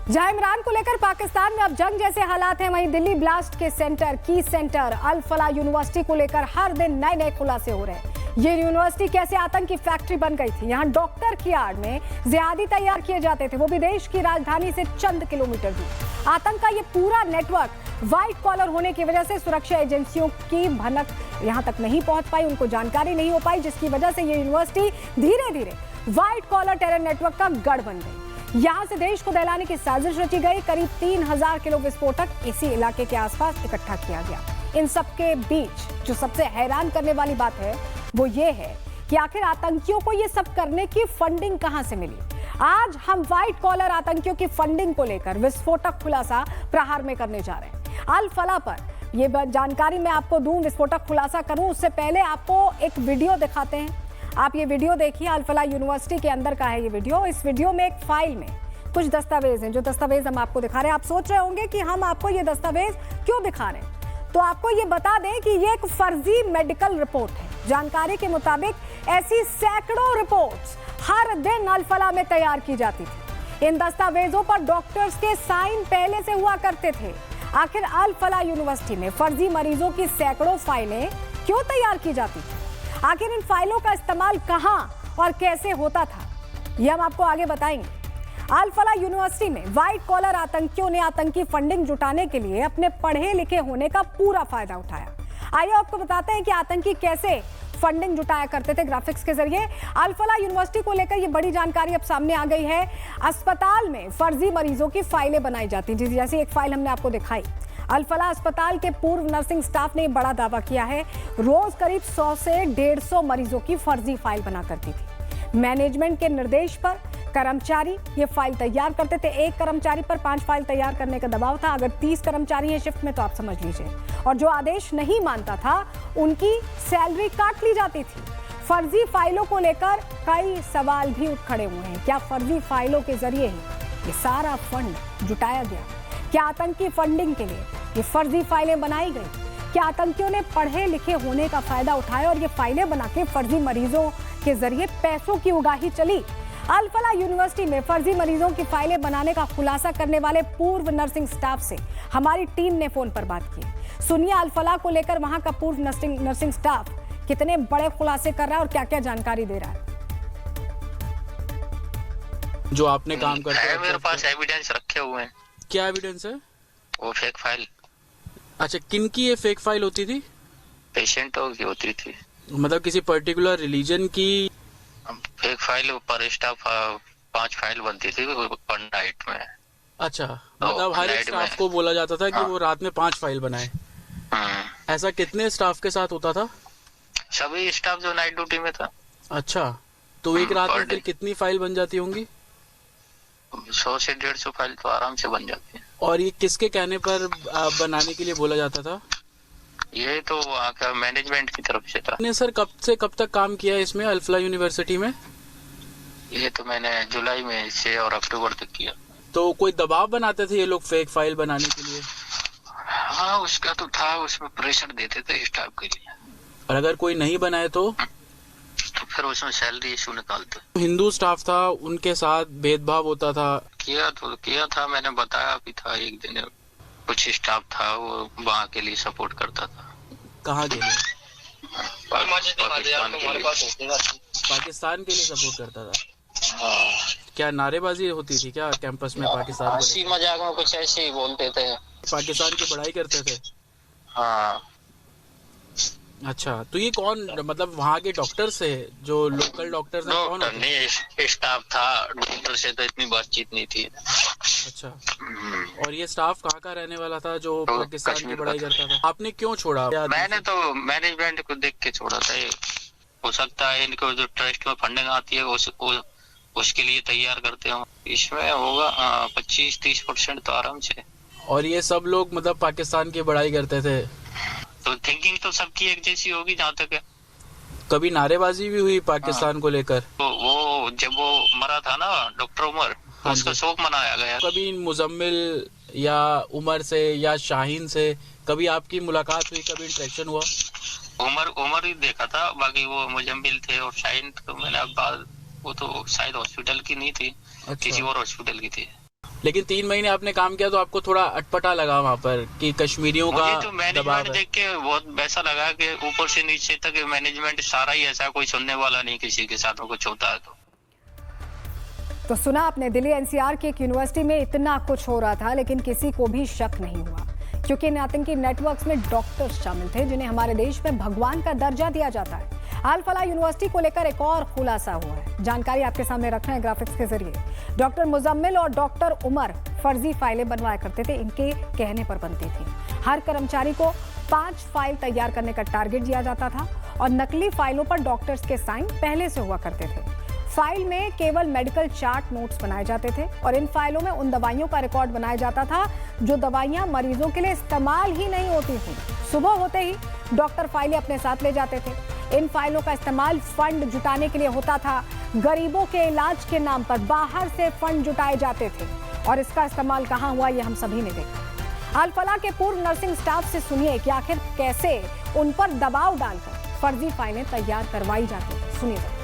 जहां इमरान को लेकर पाकिस्तान में अब जंग जैसे हालात हैं, वहीं दिल्ली ब्लास्ट के सेंटर की सेंटर अल फलाह यूनिवर्सिटी को लेकर हर दिन नए नए खुलासे हो रहे हैं। ये यूनिवर्सिटी कैसे आतंक की फैक्ट्री बन गई थी। यहाँ डॉक्टर की आड़ में जिहादी तैयार किए जाते थे, वो भी देश की राजधानी से चंद किलोमीटर दूर। आतंक का ये पूरा नेटवर्क व्हाइट कॉलर होने की वजह से सुरक्षा एजेंसियों की भनक यहाँ तक नहीं पहुंच पाई, उनको जानकारी नहीं हो पाई, जिसकी वजह से ये यूनिवर्सिटी धीरे धीरे व्हाइट कॉलर टेरर नेटवर्क का गढ़ बन गई। यहाँ से देश को दहलाने की साजिश रची गई। करीब 3000 किलो विस्फोटक इसी इलाके के आसपास इकट्ठा किया गया। इन सबके बीच जो सबसे हैरान करने वाली बात है वो ये है कि आखिर आतंकियों को ये सब करने की फंडिंग कहां से मिली। आज हम व्हाइट कॉलर आतंकियों की फंडिंग को लेकर विस्फोटक खुलासा प्रहार में करने जा रहे हैं। अल फलाह पर ये जानकारी मैं आपको दूं, विस्फोटक खुलासा करूं उससे पहले आपको एक वीडियो दिखाते हैं। आप ये वीडियो देखिए, अल फलाह यूनिवर्सिटी के अंदर का है ये वीडियो। इस वीडियो में एक फाइल में कुछ दस्तावेज हैं, जो दस्तावेज हम आपको दिखा रहे हैं। आप सोच रहे होंगे कि हम आपको ये दस्तावेज क्यों दिखा रहे हैं, तो आपको ये बता दें कि ये एक फर्जी मेडिकल रिपोर्ट है। जानकारी के मुताबिक ऐसी सैकड़ों रिपोर्ट्स हर दिन अल फलाह में तैयार की जाती थी। इन दस्तावेजों पर डॉक्टर्स के साइन पहले से हुआ करते थे। आखिर अल फलाह यूनिवर्सिटी में फर्जी मरीजों की सैकड़ों फाइलें क्यों तैयार की जाती थी? आखिर इन फाइलों का इस्तेमाल कहां और कैसे होता था, यह हम आपको आगे बताएंगे। अल फलाह यूनिवर्सिटी में व्हाइट कॉलर आतंकियों ने आतंकी फंडिंग जुटाने के लिए अपने पढ़े लिखे होने का पूरा फायदा उठाया। आइए आपको बताते हैं कि आतंकी कैसे फंडिंग जुटाया करते थे ग्राफिक्स के जरिए। अल फलाह यूनिवर्सिटी को लेकर ये बड़ी जानकारी अब सामने आ गई है। अस्पताल में फर्जी मरीजों की फाइलें बनाई जाती थी, जैसे एक फाइल हमने आपको दिखाई। अल फलाह अस्पताल के पूर्व नर्सिंग स्टाफ ने बड़ा दावा किया है, रोज करीब 100 से 150 मरीजों की फर्जी फाइल बना करती थी। मैनेजमेंट के निर्देश पर कर्मचारी ये फाइल तैयार करते थे। एक कर्मचारी पर 5 फाइल तैयार करने का दबाव था। अगर 30 कर्मचारी हैं शिफ्ट में तो आप समझ लीजिए। और जो आदेश नहीं मानता था उनकी सैलरी काट ली जाती थी। फर्जी फाइलों को लेकर कई सवाल भी उठ खड़े हुए हैं। क्या फर्जी फाइलों के जरिए ही ये सारा फंड जुटाया गया? क्या आतंकी फंडिंग के लिए ये फर्जी फाइलें बनाई गई? क्या आतंकियों ने पढ़े लिखे होने का फायदा उठाया और ये फाइलें बना के फर्जी मरीजों के जरिए पैसों की उगाही चली? अल फलाह यूनिवर्सिटी में फर्जी मरीजों की फाइलें बनाने का खुलासा करने वाले पूर्व नर्सिंग स्टाफ से हमारी टीम ने फोन पर बात की। सुनिए अल फलाह को लेकर वहां का पूर्व नर्सिंग स्टाफ कितने बड़े खुलासे कर रहा है और क्या क्या जानकारी दे रहा है। जो आपने काम करते है मेरे पास एविडेंस रखे हुए हैं। क्या एविडेंस है? वो फेक फाइल। अच्छा, किन की ये फेक फाइल होती थी? पेशेंटों की होती थी। मतलब किसी पर्टिकुलर रिलीजन की फेक फाइल पर स्टाफ 5 फाइल बनती थी पर नाइट में। अच्छा, मतलब हर एक स्टाफ को बोला जाता था कि वो रात में 5 फाइल बनाए। ऐसा कितने स्टाफ के साथ होता था? सभी स्टाफ जो नाइट ड्यूटी में था। अच्छा, तो एक रात में फिर कितनी फाइल बन जाती होंगी? 100 से 150 फाइल तो आराम से बन जाती है। और ये किसके कहने पर बनाने के लिए बोला जाता था? ये तो वहाँ का मैनेजमेंट की तरफ से था। आपने सर कब से कब तक काम किया है इसमें अल फलाह यूनिवर्सिटी में? ये तो मैंने जुलाई में से और अक्टूबर तक किया। तो कोई दबाव बनाते थे ये लोग फेक फाइल बनाने के लिए? हाँ, उसका तो था, उसमें प्रेशर देते थे स्टाफ के लिए। और अगर कोई नहीं बनाए तो फिर उसमें सैलरी इशू निकालते। हिंदू स्टाफ था, उनके साथ भेदभाव होता था? किया था, मैंने बताया भी था। एक दिन कुछ स्टाफ था वो वहाँ के लिए सपोर्ट करता था। कहाँ के लिए? पाकिस्तान के लिए सपोर्ट करता था। क्या नारेबाजी होती थी क्या कैंपस में पाकिस्तान? हंसी मजाक में कुछ ऐसे ही बोलते थे। पाकिस्तान की बड़ाई करते थे? हाँ। अच्छा, तो ये कौन, मतलब वहाँ के डॉक्टर से, जो लोकल डॉक्टर से? कौन नहीं, स्टाफ था। डॉक्टर से तो इतनी बातचीत नहीं थी। अच्छा, और ये स्टाफ कहाँ का रहने वाला था जो पाकिस्तान की बड़ाई करता था? आपने क्यों छोड़ा? मैंने तो मैनेजमेंट को देख के छोड़ा था। हो सकता है इनको जो ट्रस्ट में फंडिंग आती है उसके लिए तैयार करते हो। इसमें होगा 25-30% तो आराम से। और ये सब लोग मतलब पाकिस्तान की बड़ाई करते थे? तो थिंकिंग तो सबकी एक जैसी होगी जहाँ तक है। कभी नारेबाजी भी हुई पाकिस्तान को लेकर? तो वो जब वो मरा था ना डॉक्टर उमर, उसका शोक मनाया गया। कभी मुजम्मिल या उमर से या शाहीन से कभी आपकी मुलाकात हुई, कभी इंटरेक्शन हुआ? उमर ही देखा था, बाकी वो मुजम्मिल थे और शाहीन तो मैंने अब वो तो शायद हॉस्पिटल की नहीं थी। अच्छा। किसी और हॉस्पिटल की थी। लेकिन 3 महीने आपने काम किया तो आपको थोड़ा अटपटा लगा वहाँ पर कि कश्मीरियों का तो मैनेजमेंट देख के बहुत वैसा लगा कि ऊपर से नीचे तक मैनेजमेंट सारा ही ऐसा, कोई सुनने वाला नहीं किसी के साथ में कुछ होता है। तो सुना आपने, दिल्ली एनसीआर की एक यूनिवर्सिटी में इतना कुछ हो रहा था लेकिन किसी को भी शक नहीं हुआ, क्योंकि इन आतंकी नेटवर्क्स में डॉक्टर्स शामिल थे जिन्हें हमारे देश में भगवान का दर्जा दिया जाता है। अल फलाह यूनिवर्सिटी को लेकर एक और खुलासा हुआ है, जानकारी आपके सामने रख रहे हैं ग्राफिक्स के जरिए। डॉक्टर मुजम्मिल और डॉक्टर उमर फर्जी फाइलें बनवाया करते थे, इनके कहने पर बनती थी। हर कर्मचारी को 5 फाइल तैयार करने का टारगेट दिया जाता था और नकली फाइलों पर डॉक्टर्स के साइन पहले से हुआ करते थे। फाइल में केवल मेडिकल चार्ट नोट्स बनाए जाते थे और इन फाइलों में उन दवाइयों का रिकॉर्ड बनाया जाता था जो दवाइयां मरीजों के लिए इस्तेमाल ही नहीं होती थी। सुबह होते ही डॉक्टर फाइलें अपने साथ ले जाते थे। इन फाइलों का इस्तेमाल फंड जुटाने के लिए होता था। गरीबों के इलाज के नाम पर बाहर से फंड जुटाए जाते थे और इसका इस्तेमाल कहां हुआ ये हम सभी ने देखा। अल फलाह के पूर्व नर्सिंग स्टाफ से सुनिए कि आखिर कैसे उन पर दबाव डालकर फर्जी फाइलें तैयार करवाई जाती थी। सुनिए।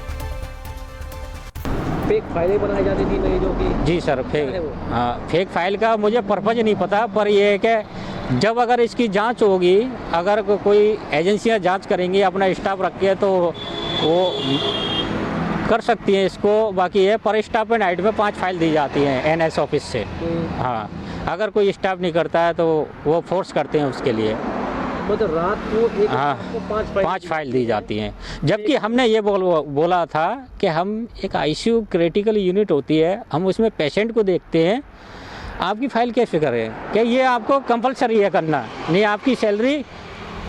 फेक फाइलें बनाई जाती थी मरीजों की? जी सर, फेक फाइल का मुझे पर्पज नहीं पता, पर यह है कि जब अगर इसकी जांच होगी, अगर कोई एजेंसियां जांच करेंगी, अपना स्टाफ रख के, तो वो कर सकती हैं इसको। बाकी ये पर स्टाफ पे नाइट में 5 फाइल दी जाती हैं एनएस ऑफिस से। हाँ, अगर कोई स्टाफ नहीं करता है तो वो फोर्स करते हैं उसके लिए। मतलब रात को हाँ 5 फाइल दी जाती हैं। जबकि हमने ये बोला था कि हम एक आईसीयू क्रिटिकल यूनिट होती है, हम उसमें पेशेंट को देखते हैं, आपकी फाइल कैसे करें कि ये आपको कंपलसरी है करना, नहीं आपकी सैलरी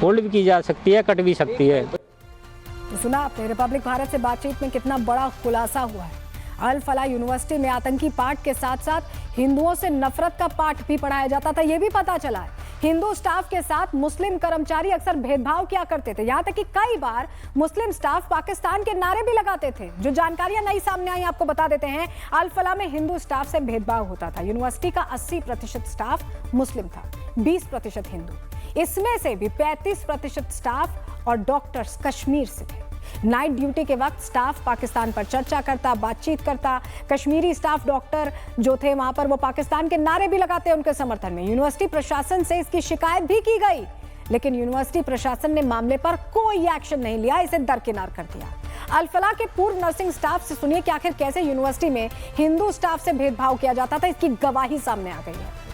होल्ड भी की जा सकती है, कट भी सकती है। तो सुना आपने, रिपब्लिक भारत से बातचीत में कितना बड़ा खुलासा हुआ है। अल फलाह यूनिवर्सिटी में आतंकी पाठ के साथ साथ हिंदुओं से नफरत का पाठ भी पढ़ाया जाता था। ये भी पता चला है हिंदू स्टाफ के साथ मुस्लिम कर्मचारी अक्सर भेदभाव किया करते थे। यहाँ तक कि कई बार मुस्लिम स्टाफ पाकिस्तान के नारे भी लगाते थे। जो जानकारियां नई सामने आई आपको बता देते हैं। अल फलाह में हिंदू स्टाफ से भेदभाव होता था। यूनिवर्सिटी का 80% स्टाफ मुस्लिम था, 20% हिंदू। इसमें से भी 35% स्टाफ और डॉक्टर्स कश्मीर से थे। नाइट ड्यूटी के वक्त स्टाफ पाकिस्तान पर चर्चा करता, बातचीत करता। कश्मीरी स्टाफ डॉक्टर जो थे वहां पर वो पाकिस्तान के नारे भी लगाते उनके समर्थन में। यूनिवर्सिटी प्रशासन से इसकी शिकायत भी की गई, लेकिन यूनिवर्सिटी प्रशासन ने मामले पर कोई एक्शन नहीं लिया, इसे दरकिनार कर दिया। अल फलाह के पूर्व नर्सिंग स्टाफ से सुनिए कि आखिर कैसे यूनिवर्सिटी में हिंदू स्टाफ से भेदभाव किया जाता था। इसकी गवाही सामने आ गई है।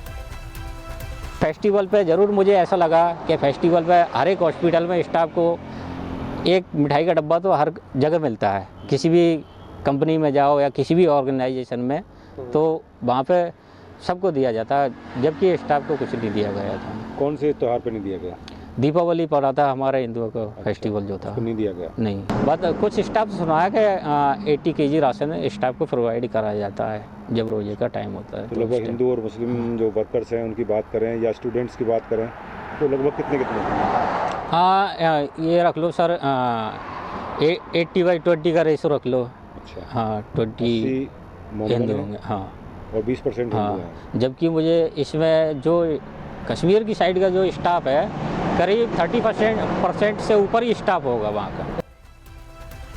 फेस्टिवल पे ज़रूर मुझे ऐसा लगा कि फेस्टिवल पे हर एक हॉस्पिटल में स्टाफ को एक मिठाई का डब्बा तो हर जगह मिलता है। किसी भी कंपनी में जाओ या किसी भी ऑर्गेनाइजेशन में तो वहाँ पे सबको दिया जाता है, जबकि स्टाफ को कुछ नहीं दिया गया था। कौन से त्योहार पे नहीं दिया गया? दीपावली पर था हमारे हिंदुओं का फेस्टिवल जो था, नहीं दिया गया। नहीं, बट कुछ स्टाफ सुना है कि 80 kg राशन स्टाफ को प्रोवाइड कराया जाता है जब रोजे का टाइम होता है। तो लगभग हिंदू और मुस्लिम जो वर्कर्स हैं उनकी बात करें या स्टूडेंट्स की बात करें तो लगभग कितने? हाँ, ये रख लो सर, 80/20 का रेशो रख लो। अच्छा। हाँ, 20 हिंदू होंगे। हाँ, और 20% हाँ, हिंदू हैं। जबकि मुझे इसमें जो कश्मीर की साइड का जो स्टाफ है करीब 30% से ऊपर ही स्टाफ होगा वहाँ का।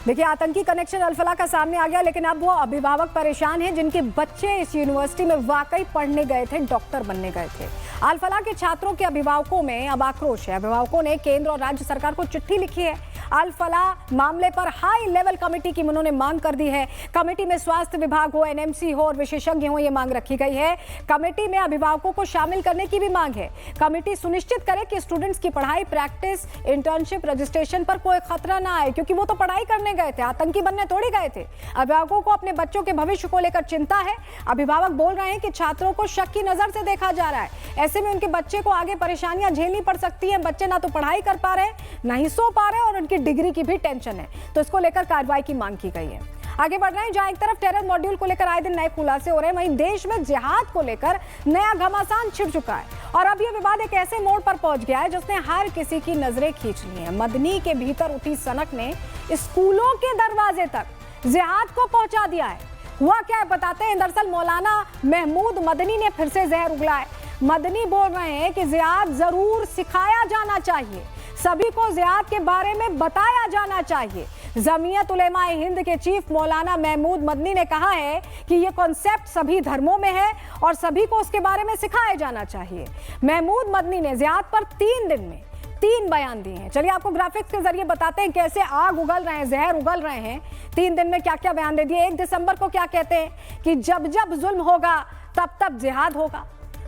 देखिए, आतंकी कनेक्शन अल फलाह का सामने आ गया, लेकिन अब वो अभिभावक परेशान हैं जिनके बच्चे इस यूनिवर्सिटी में वाकई पढ़ने गए थे, डॉक्टर बनने गए थे। अल फलाह के छात्रों के अभिभावकों में अब आक्रोश है। अभिभावकों ने केंद्र और राज्य सरकार को चिट्ठी लिखी है। अल फलाह मामले पर हाई लेवल कमेटी की उन्होंने मांग कर दी है। कमेटी में स्वास्थ्य विभाग हो, एनएमसी हो और विशेषज्ञ हो, ये मांग रखी गई है। कमेटी में अभिभावकों को शामिल करने की भी मांग है। कमेटी सुनिश्चित करे कि स्टूडेंट्स की पढ़ाई, प्रैक्टिस, इंटर्नशिप, रजिस्ट्रेशन पर कोई खतरा ना आए, क्योंकि वो तो पढ़ाई करने गए थे, आतंकी बनने थोड़ी गए थे। अभिभावकों को अपने बच्चों के भविष्य को लेकर चिंता है। अभिभावक बोल रहे हैं कि छात्रों को शक की नजर से देखा जा रहा है। ऐसे में उनके बच्चे को आगे परेशानियां झेलनी पड़ सकती हैं। बच्चे ना तो पढ़ाई कर पा रहे, ना ही सो पा रहे और उनकी डिग्री की भी टेंशन है। तो इसको लेकर कार्रवाई की मांग की गई है। आगे बढ़ रहे हैं, जहां एक तरफ टेरर मॉड्यूल को लेकर आए दिन नए खुलासे हो रहे हैं, वहीं देश में जिहाद को लेकर नया घमासान छिड़ चुका है। और अब यह विवाद एक ऐसे मोड़ पर पहुंच गया है जिसने हर किसी की नजरें खींच ली हैं। मदनी के भीतर उठी सनक ने स्कूलों के दरवाजे तक जिहाद को पहुंचा दिया है। हुआ क्या है बताते हैं। दरअसल मौलाना महमूद मदनी ने फिर से जहर उगला है। मदनी बोल रहे हैं कि जिहाद जरूर सिखाया जाना चाहिए, सभी को जिहाद के बारे में बताया जाना चाहिए। जमीयत उलेमाए हिंद के चीफ मौलाना महमूद मदनी ने कहा है कि ये कॉन्सेप्ट सभी धर्मों में है और सभी को उसके बारे में सिखाया जाना चाहिए। महमूद मदनी ने जिहाद पर 3 दिन में 3 बयान दिए हैं। चलिए आपको ग्राफिक्स के जरिए बताते हैं कैसे आग उगल रहे हैं, जहर उगल रहे हैं। 3 दिन में क्या क्या बयान दे दिए। 1 दिसंबर को क्या कहते हैं कि जब जब जुल्म होगा तब तब जिहाद होगा।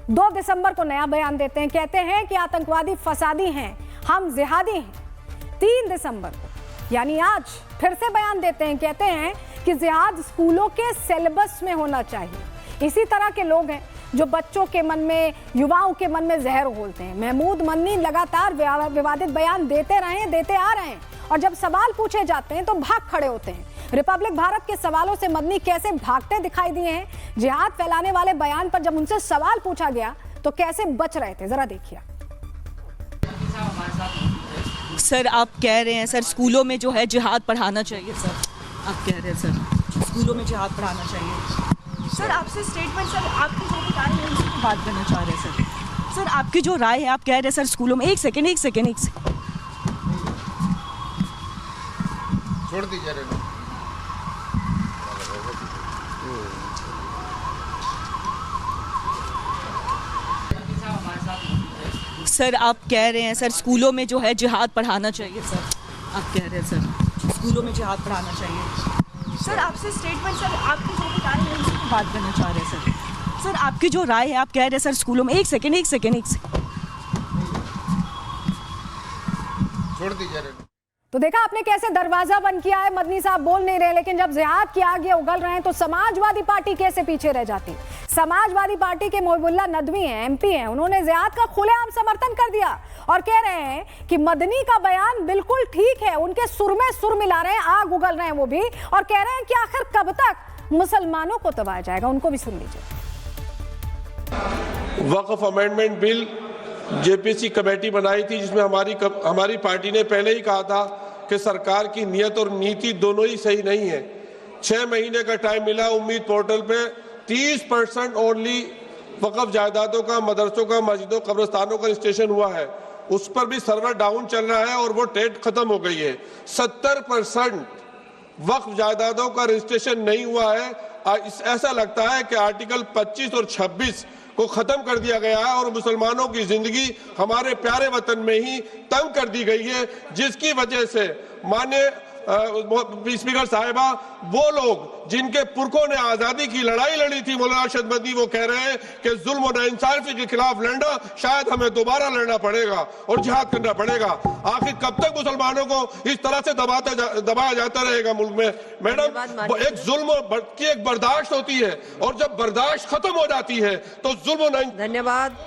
2 दिसंबर को नया बयान देते हैं, कहते हैं कि आतंकवादी फसादी हैं, हम जिहादी हैं। 3 दिसंबर को यानी आज फिर से बयान देते हैं, कहते हैं कि जिहाद स्कूलों के सिलेबस में होना चाहिए। इसी तरह के लोग हैं जो बच्चों के मन में, युवाओं के मन में जहर घोलते हैं। महमूद मदनी लगातार विवादित बयान देते आ रहे हैं और जब सवाल पूछे जाते हैं तो भाग खड़े होते हैं। रिपब्लिक भारत के सवालों से मदनी कैसे भागते दिखाई दिए हैं। जिहाद फैलाने वाले बयान पर जब उनसे सवाल पूछा गया तो कैसे बच रहे थे, जरा देखिए। सर आप कह रहे हैं सर स्कूलों में जो है जिहाद पढ़ाना चाहिए। सर आप कह रहे हैं सर स्कूलों में जिहाद पढ़ाना चाहिए। सर आपसे स्टेटमेंट, सर आपकी जो भी राय है उसकी बात करना चाह रहे हैं। सर आपकी जो राय है, आप कह रहे हैं सर स्कूलों में, एक सेकेंड छोड़ दीजिए। सर आप कह रहे हैं सर स्कूलों में जो है जिहाद पढ़ाना चाहिए। सर आप कह रहे हैं सर स्कूलों में जिहाद पढ़ाना चाहिए। सर आपसे स्टेटमेंट, सर आपकी जो भी राय है उसकी बात करना चाह रहे हैं। सर आपकी जो राय है, आप कह रहे हैं सर स्कूलों में, एक सेकेंड छोड़ दीजिए। तो देखा आपने कैसे दरवाजा बंद किया है। मदनी साहब बोल नहीं रहे, लेकिन जब जिहाद की आग उगल रहे हैं तो समाजवादी पार्टी कैसे पीछे रह जाती। समाजवादी पार्टी के मोहिबुल्लाह नदवी हैं, एमपी हैं, उन्होंने जिहाद का खुलेआम समर्थन कर दिया और कह रहे हैं कि मदनी का बयान बिल्कुल ठीक है। उनके सुर में सुर मिला रहे हैं, आग उगल रहे हैं वो भी, और कह रहे हैं कि आखिर कब तक मुसलमानों को दबाया जाएगा। उनको भी सुन लीजिए। वक्फ अमेंडमेंट बिल जेपीसी कमेटी बनाई थी, जिसमें हमारी पार्टी ने पहले ही कहा था कि सरकार की नीयत और नीति दोनों ही सही नहीं है। 6 महीने का टाइम मिला। उम्मीद पोर्टल पे 30% ओनली वक़्फ जायदादों का, मदरसों का, मस्जिदों, कब्रिस्तानों का रजिस्ट्रेशन हुआ है। उस पर भी सर्वर डाउन चल रहा है और वो डेट खत्म हो गई है। 70% वक्फ जायदादों का रजिस्ट्रेशन नहीं हुआ है। ऐसा लगता है कि आर्टिकल 25 और 26 को खत्म कर दिया गया है और मुसलमानों की जिंदगी हमारे प्यारे वतन में ही तंग कर दी गई है, जिसकी वजह से माननीय स्पीकर साहिबा, वो लोग जिनके पुरखों ने आजादी की लड़ाई लड़ी थी, मौलाना अरशद मदनी, वो कह रहे हैं कि जुल्म और नाइंसाफी के खिलाफ लड़ना शायद हमें दोबारा लड़ना पड़ेगा और जिहाद करना पड़ेगा। आखिर कब तक मुसलमानों को इस तरह से दबाया जाता रहेगा मुल्क में? मैडम, एक जुल्म की एक बर्दाश्त होती है और जब बर्दाश्त खत्म हो जाती है तो जुल्म। धन्यवाद।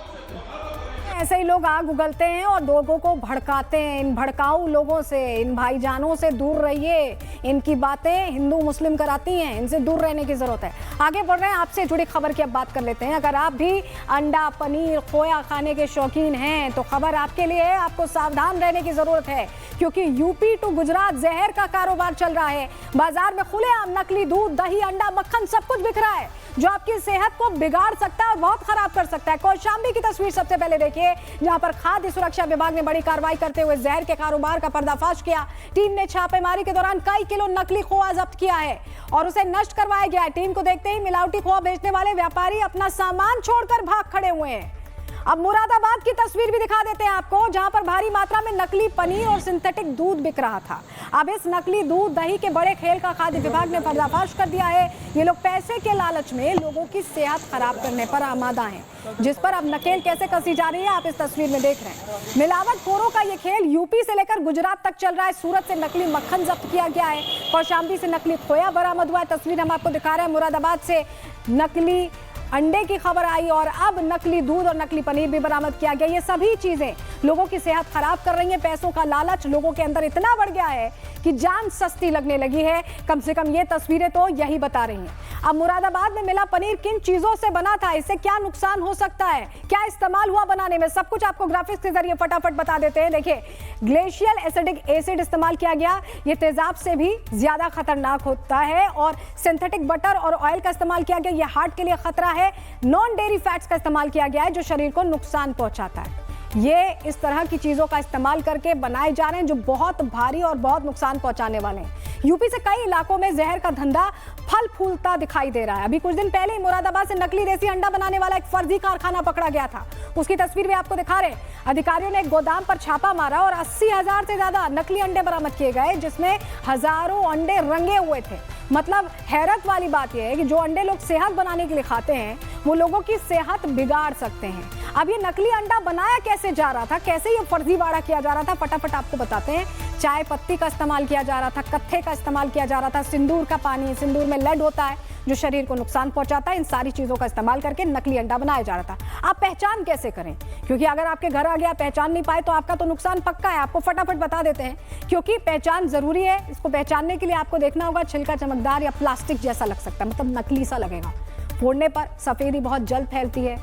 ऐसे ही लोग आग उगलते हैं और लोगों को भड़काते हैं। इन भड़काऊ लोगों से, इन भाईजानों से दूर रहिए। इनकी बातें हिंदू मुस्लिम कराती हैं, इनसे दूर रहने की जरूरत है। आगे बढ़ रहे हैं, आपसे जुड़ी खबर की अब बात कर लेते हैं। अगर आप भी अंडा, पनीर, खोया खाने के शौकीन हैं तो खबर आपके लिए है। आपको सावधान रहने की जरूरत है, क्योंकि यूपी टू गुजरात जहर का कारोबार चल रहा है। बाजार में खुलेआम नकली दूध, दही, अंडा, मक्खन सब कुछ बिक रहा है, जो आपकी सेहत को बिगाड़ सकता है और बहुत खराब कर सकता है। कौशाम्बी की तस्वीर सबसे पहले देखिए, जहां पर खाद्य सुरक्षा विभाग ने बड़ी कार्रवाई करते हुए जहर के कारोबार का पर्दाफाश किया। टीम ने छापेमारी के दौरान कई किलो नकली खोआ जब्त किया है और उसे नष्ट करवाया गया है। टीम को देखते ही मिलावटी खोआ बेचने वाले व्यापारी अपना सामान छोड़कर भाग खड़े हुए हैं। अब मुरादाबाद की तस्वीर भी दिखा देते हैं आपको, जहां पर भारी मात्रा में नकली पनीर और सिंथेटिक दूध बिक रहा था। अब इस नकली दूध, दही के बड़े खेल का खाद्य विभाग ने पर्दाफाश कर दिया है। ये लोग पैसे के लालच में लोगों की सेहत खराब करने पर आमादा हैं, जिस पर अब नकेल कैसे कसी जा रही है आप इस तस्वीर में देख रहे हैं। मिलावटखोरों का ये खेल यूपी से लेकर गुजरात तक चल रहा है। सूरत से नकली मक्खन जब्त किया गया है, कौशाम्बी से नकली खोया बरामद हुआ है। तस्वीर हम आपको दिखा रहे हैं। मुरादाबाद से नकली अंडे की खबर आई और अब नकली दूध और नकली पनीर भी बरामद किया गया। ये सभी चीजें लोगों की सेहत खराब कर रही हैं। पैसों का लालच लोगों के अंदर इतना बढ़ गया है कि जान सस्ती लगने लगी है। कम से कम ये तस्वीरें तो यही बता रही हैं। अब मुरादाबाद में मिला पनीर किन चीजों से बना था, इससे क्या नुकसान हो सकता है, क्या इस्तेमाल हुआ बनाने में, सब कुछ आपको ग्राफिक्स के जरिए फटाफट बता देते हैं। देखिए, ग्लेशियल एसिडिक एसिड इस्तेमाल किया गया, ये तेजाब से भी ज्यादा खतरनाक होता है। और सिंथेटिक बटर और ऑयल का इस्तेमाल किया गया, ये हार्ट के लिए खतरा है। नॉन डेयरी फैट्स का इस्तेमाल किया गया है, जो शरीर को नुकसान पहुंचाता है। ये इस तरह की चीजों का इस्तेमाल करके बनाए जा रहे हैं जो बहुत भारी और बहुत नुकसान पहुंचाने वाले हैं। यूपी से कई इलाकों में जहर का धंधा फल फूलता दिखाई दे रहा है। अभी कुछ दिन पहले ही मुरादाबाद से नकली देसी अंडा बनाने वाला एक फर्जी कारखाना पकड़ा गया था, उसकी तस्वीर भी आपको दिखा रहे हैं। अधिकारियों ने एक गोदाम पर छापा मारा और 80,000 से ज्यादा नकली अंडे बरामद किए गए, जिसमें हजारों अंडे रंगे हुए थे। मतलब हैरत वाली बात यह है कि जो अंडे लोग सेहत बनाने के लिए खाते हैं, वो लोगों की सेहत बिगाड़ सकते हैं। अब ये नकली अंडा बनाया कैसे जा रहा था, कैसे ये फर्जीवाड़ा किया जा रहा था, फटाफट आपको बताते हैं। चाय पत्ती का इस्तेमाल किया जा रहा था, कत्थे का इस्तेमाल किया जा रहा था, सिंदूर का पानी, सिंदूर में लेड होता है जो शरीर को नुकसान पहुंचाता है। इन सारी चीजों का इस्तेमाल करके नकली अंडा बनाया जा रहा था। आप पहचान कैसे करें, क्योंकि अगर आपके घर आ गया पहचान नहीं पाए तो आपका तो नुकसान पक्का है। आपको फटाफट बता देते हैं, क्योंकि पहचान जरूरी है। इसको पहचानने के लिए आपको देखना होगा, छिलका चमकदार या प्लास्टिक जैसा लग सकता है, मतलब नकली सा लगेगा। फोड़ने पर सफेदी बहुत जल्द फैलती है,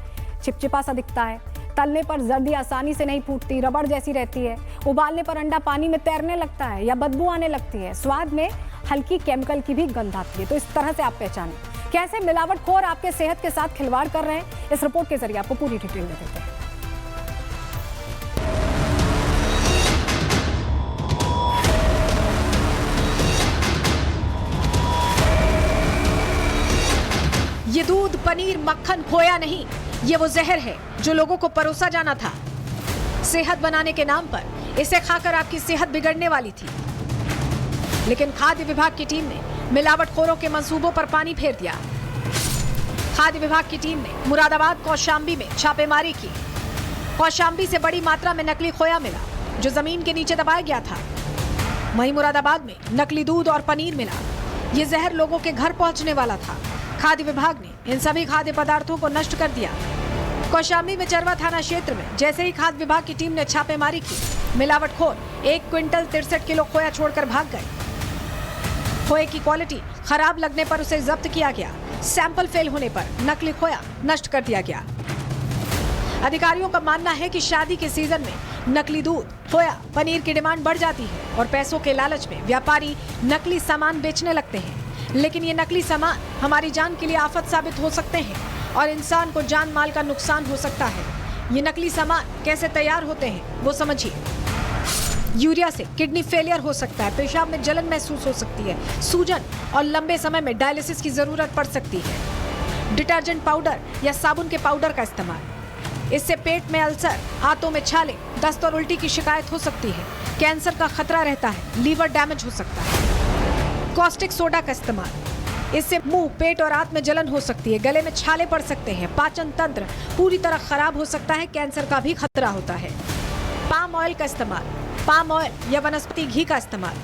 चिपचिपा सा दिखता है। तलने पर जर्दी आसानी से नहीं फूटती, रबड़ जैसी रहती है। उबालने पर अंडा पानी में तैरने लगता है या बदबू आने लगती है। स्वाद में हल्की केमिकल की भी गंध आती है। तो इस तरह से आप पहचानें कैसे मिलावटखोर आपके सेहत के साथ खिलवाड़ कर रहे हैं। इस रिपोर्ट के जरिए आपको पूरी डिटेल दे देते हैं। ये दूध, पनीर, मक्खन, खोया नहीं, ये वो जहर है जो लोगों को परोसा जाना था। सेहत बनाने के नाम पर इसे खाकर आपकी सेहत बिगड़ने वाली थी, लेकिन खाद्य विभाग की टीम ने मिलावटखोरों के मंसूबों पर पानी फेर दिया। खाद्य विभाग की टीम ने मुरादाबाद, कौशाम्बी में छापेमारी की। कौशाम्बी से बड़ी मात्रा में नकली खोया मिला, जो जमीन के नीचे दबाया गया था। वहीं मुरादाबाद में नकली दूध और पनीर मिला। ये जहर लोगों के घर पहुंचने वाला था। खाद्य विभाग ने इन सभी खाद्य पदार्थों को नष्ट कर दिया। कौशाम्बी में चरवा थाना क्षेत्र में जैसे ही खाद्य विभाग की टीम ने छापेमारी की, मिलावटखोर 1 क्विंटल 63 किलो खोया छोड़कर भाग गए। खोए की क्वालिटी खराब लगने पर उसे जब्त किया गया। सैंपल फेल होने पर नकली खोया नष्ट कर दिया गया। अधिकारियों का मानना है कि शादी के सीजन में नकली दूध, खोया, पनीर की डिमांड बढ़ जाती है और पैसों के लालच में व्यापारी नकली सामान बेचने लगते हैं। लेकिन ये नकली सामान हमारी जान के लिए आफत साबित हो सकते हैं और इंसान को जान माल का नुकसान हो सकता है। ये नकली सामान कैसे तैयार होते हैं वो समझिए। यूरिया से किडनी फेलियर हो सकता है, पेशाब में जलन महसूस हो सकती है, सूजन और लंबे समय में डायलिसिस की जरूरत पड़ सकती है। डिटर्जेंट पाउडर या साबुन के पाउडर का इस्तेमाल, इससे पेट में अल्सर, आंतों में छाले, दस्त और उल्टी की शिकायत हो सकती है। कैंसर का खतरा रहता है, लीवर डैमेज हो सकता है। कॉस्टिक सोडा का इस्तेमाल, इससे मुंह, पेट और आंत में जलन हो सकती है, गले में छाले पड़ सकते हैं, पाचन तंत्र पूरी तरह खराब हो सकता है, कैंसर का भी खतरा होता है। पाम ऑयल का इस्तेमाल, पाम ऑयल या वनस्पति घी का इस्तेमाल,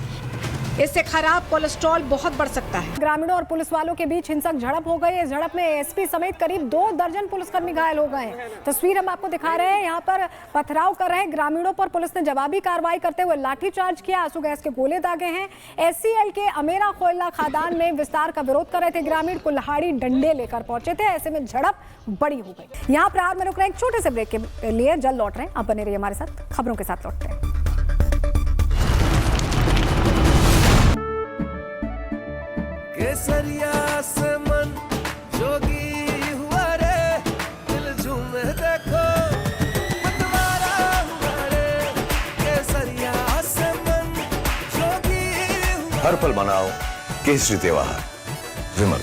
इससे खराब कोलेस्ट्रॉल बहुत बढ़ सकता है। ग्रामीणों और पुलिस वालों के बीच हिंसक झड़प हो गई। इस झड़प में एसपी समेत करीब 2 दर्जन पुलिसकर्मी घायल हो गए हैं। तस्वीर हम आपको दिखा रहे हैं। यहाँ पर पथराव कर रहे हैं ग्रामीणों पर पुलिस ने जवाबी कार्रवाई करते हुए लाठीचार्ज किया, आंसू गैस के गोले दागे हैं। SCL के अमेरा कोयला खादान में विस्तार का विरोध कर रहे थे ग्रामीण, कुल्हाड़ी डंडे लेकर पहुंचे थे। ऐसे में झड़प बड़ी हो गई। यहाँ प्रहार में रुक रहे एक छोटे से ब्रेक के लिए, जल्द लौट रहे हैं। आप बने रहिए हमारे साथ, खबरों के साथ लौटते हैं। केसरिया से मन जोगी हुआ रे, दिल झूमे देखो मतवारा हुआ रे। केसरिया से मन जोगी हुआ। हर पल मनाओ केसरी त्योहार। विमल,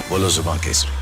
बोलो जुबान केसरी।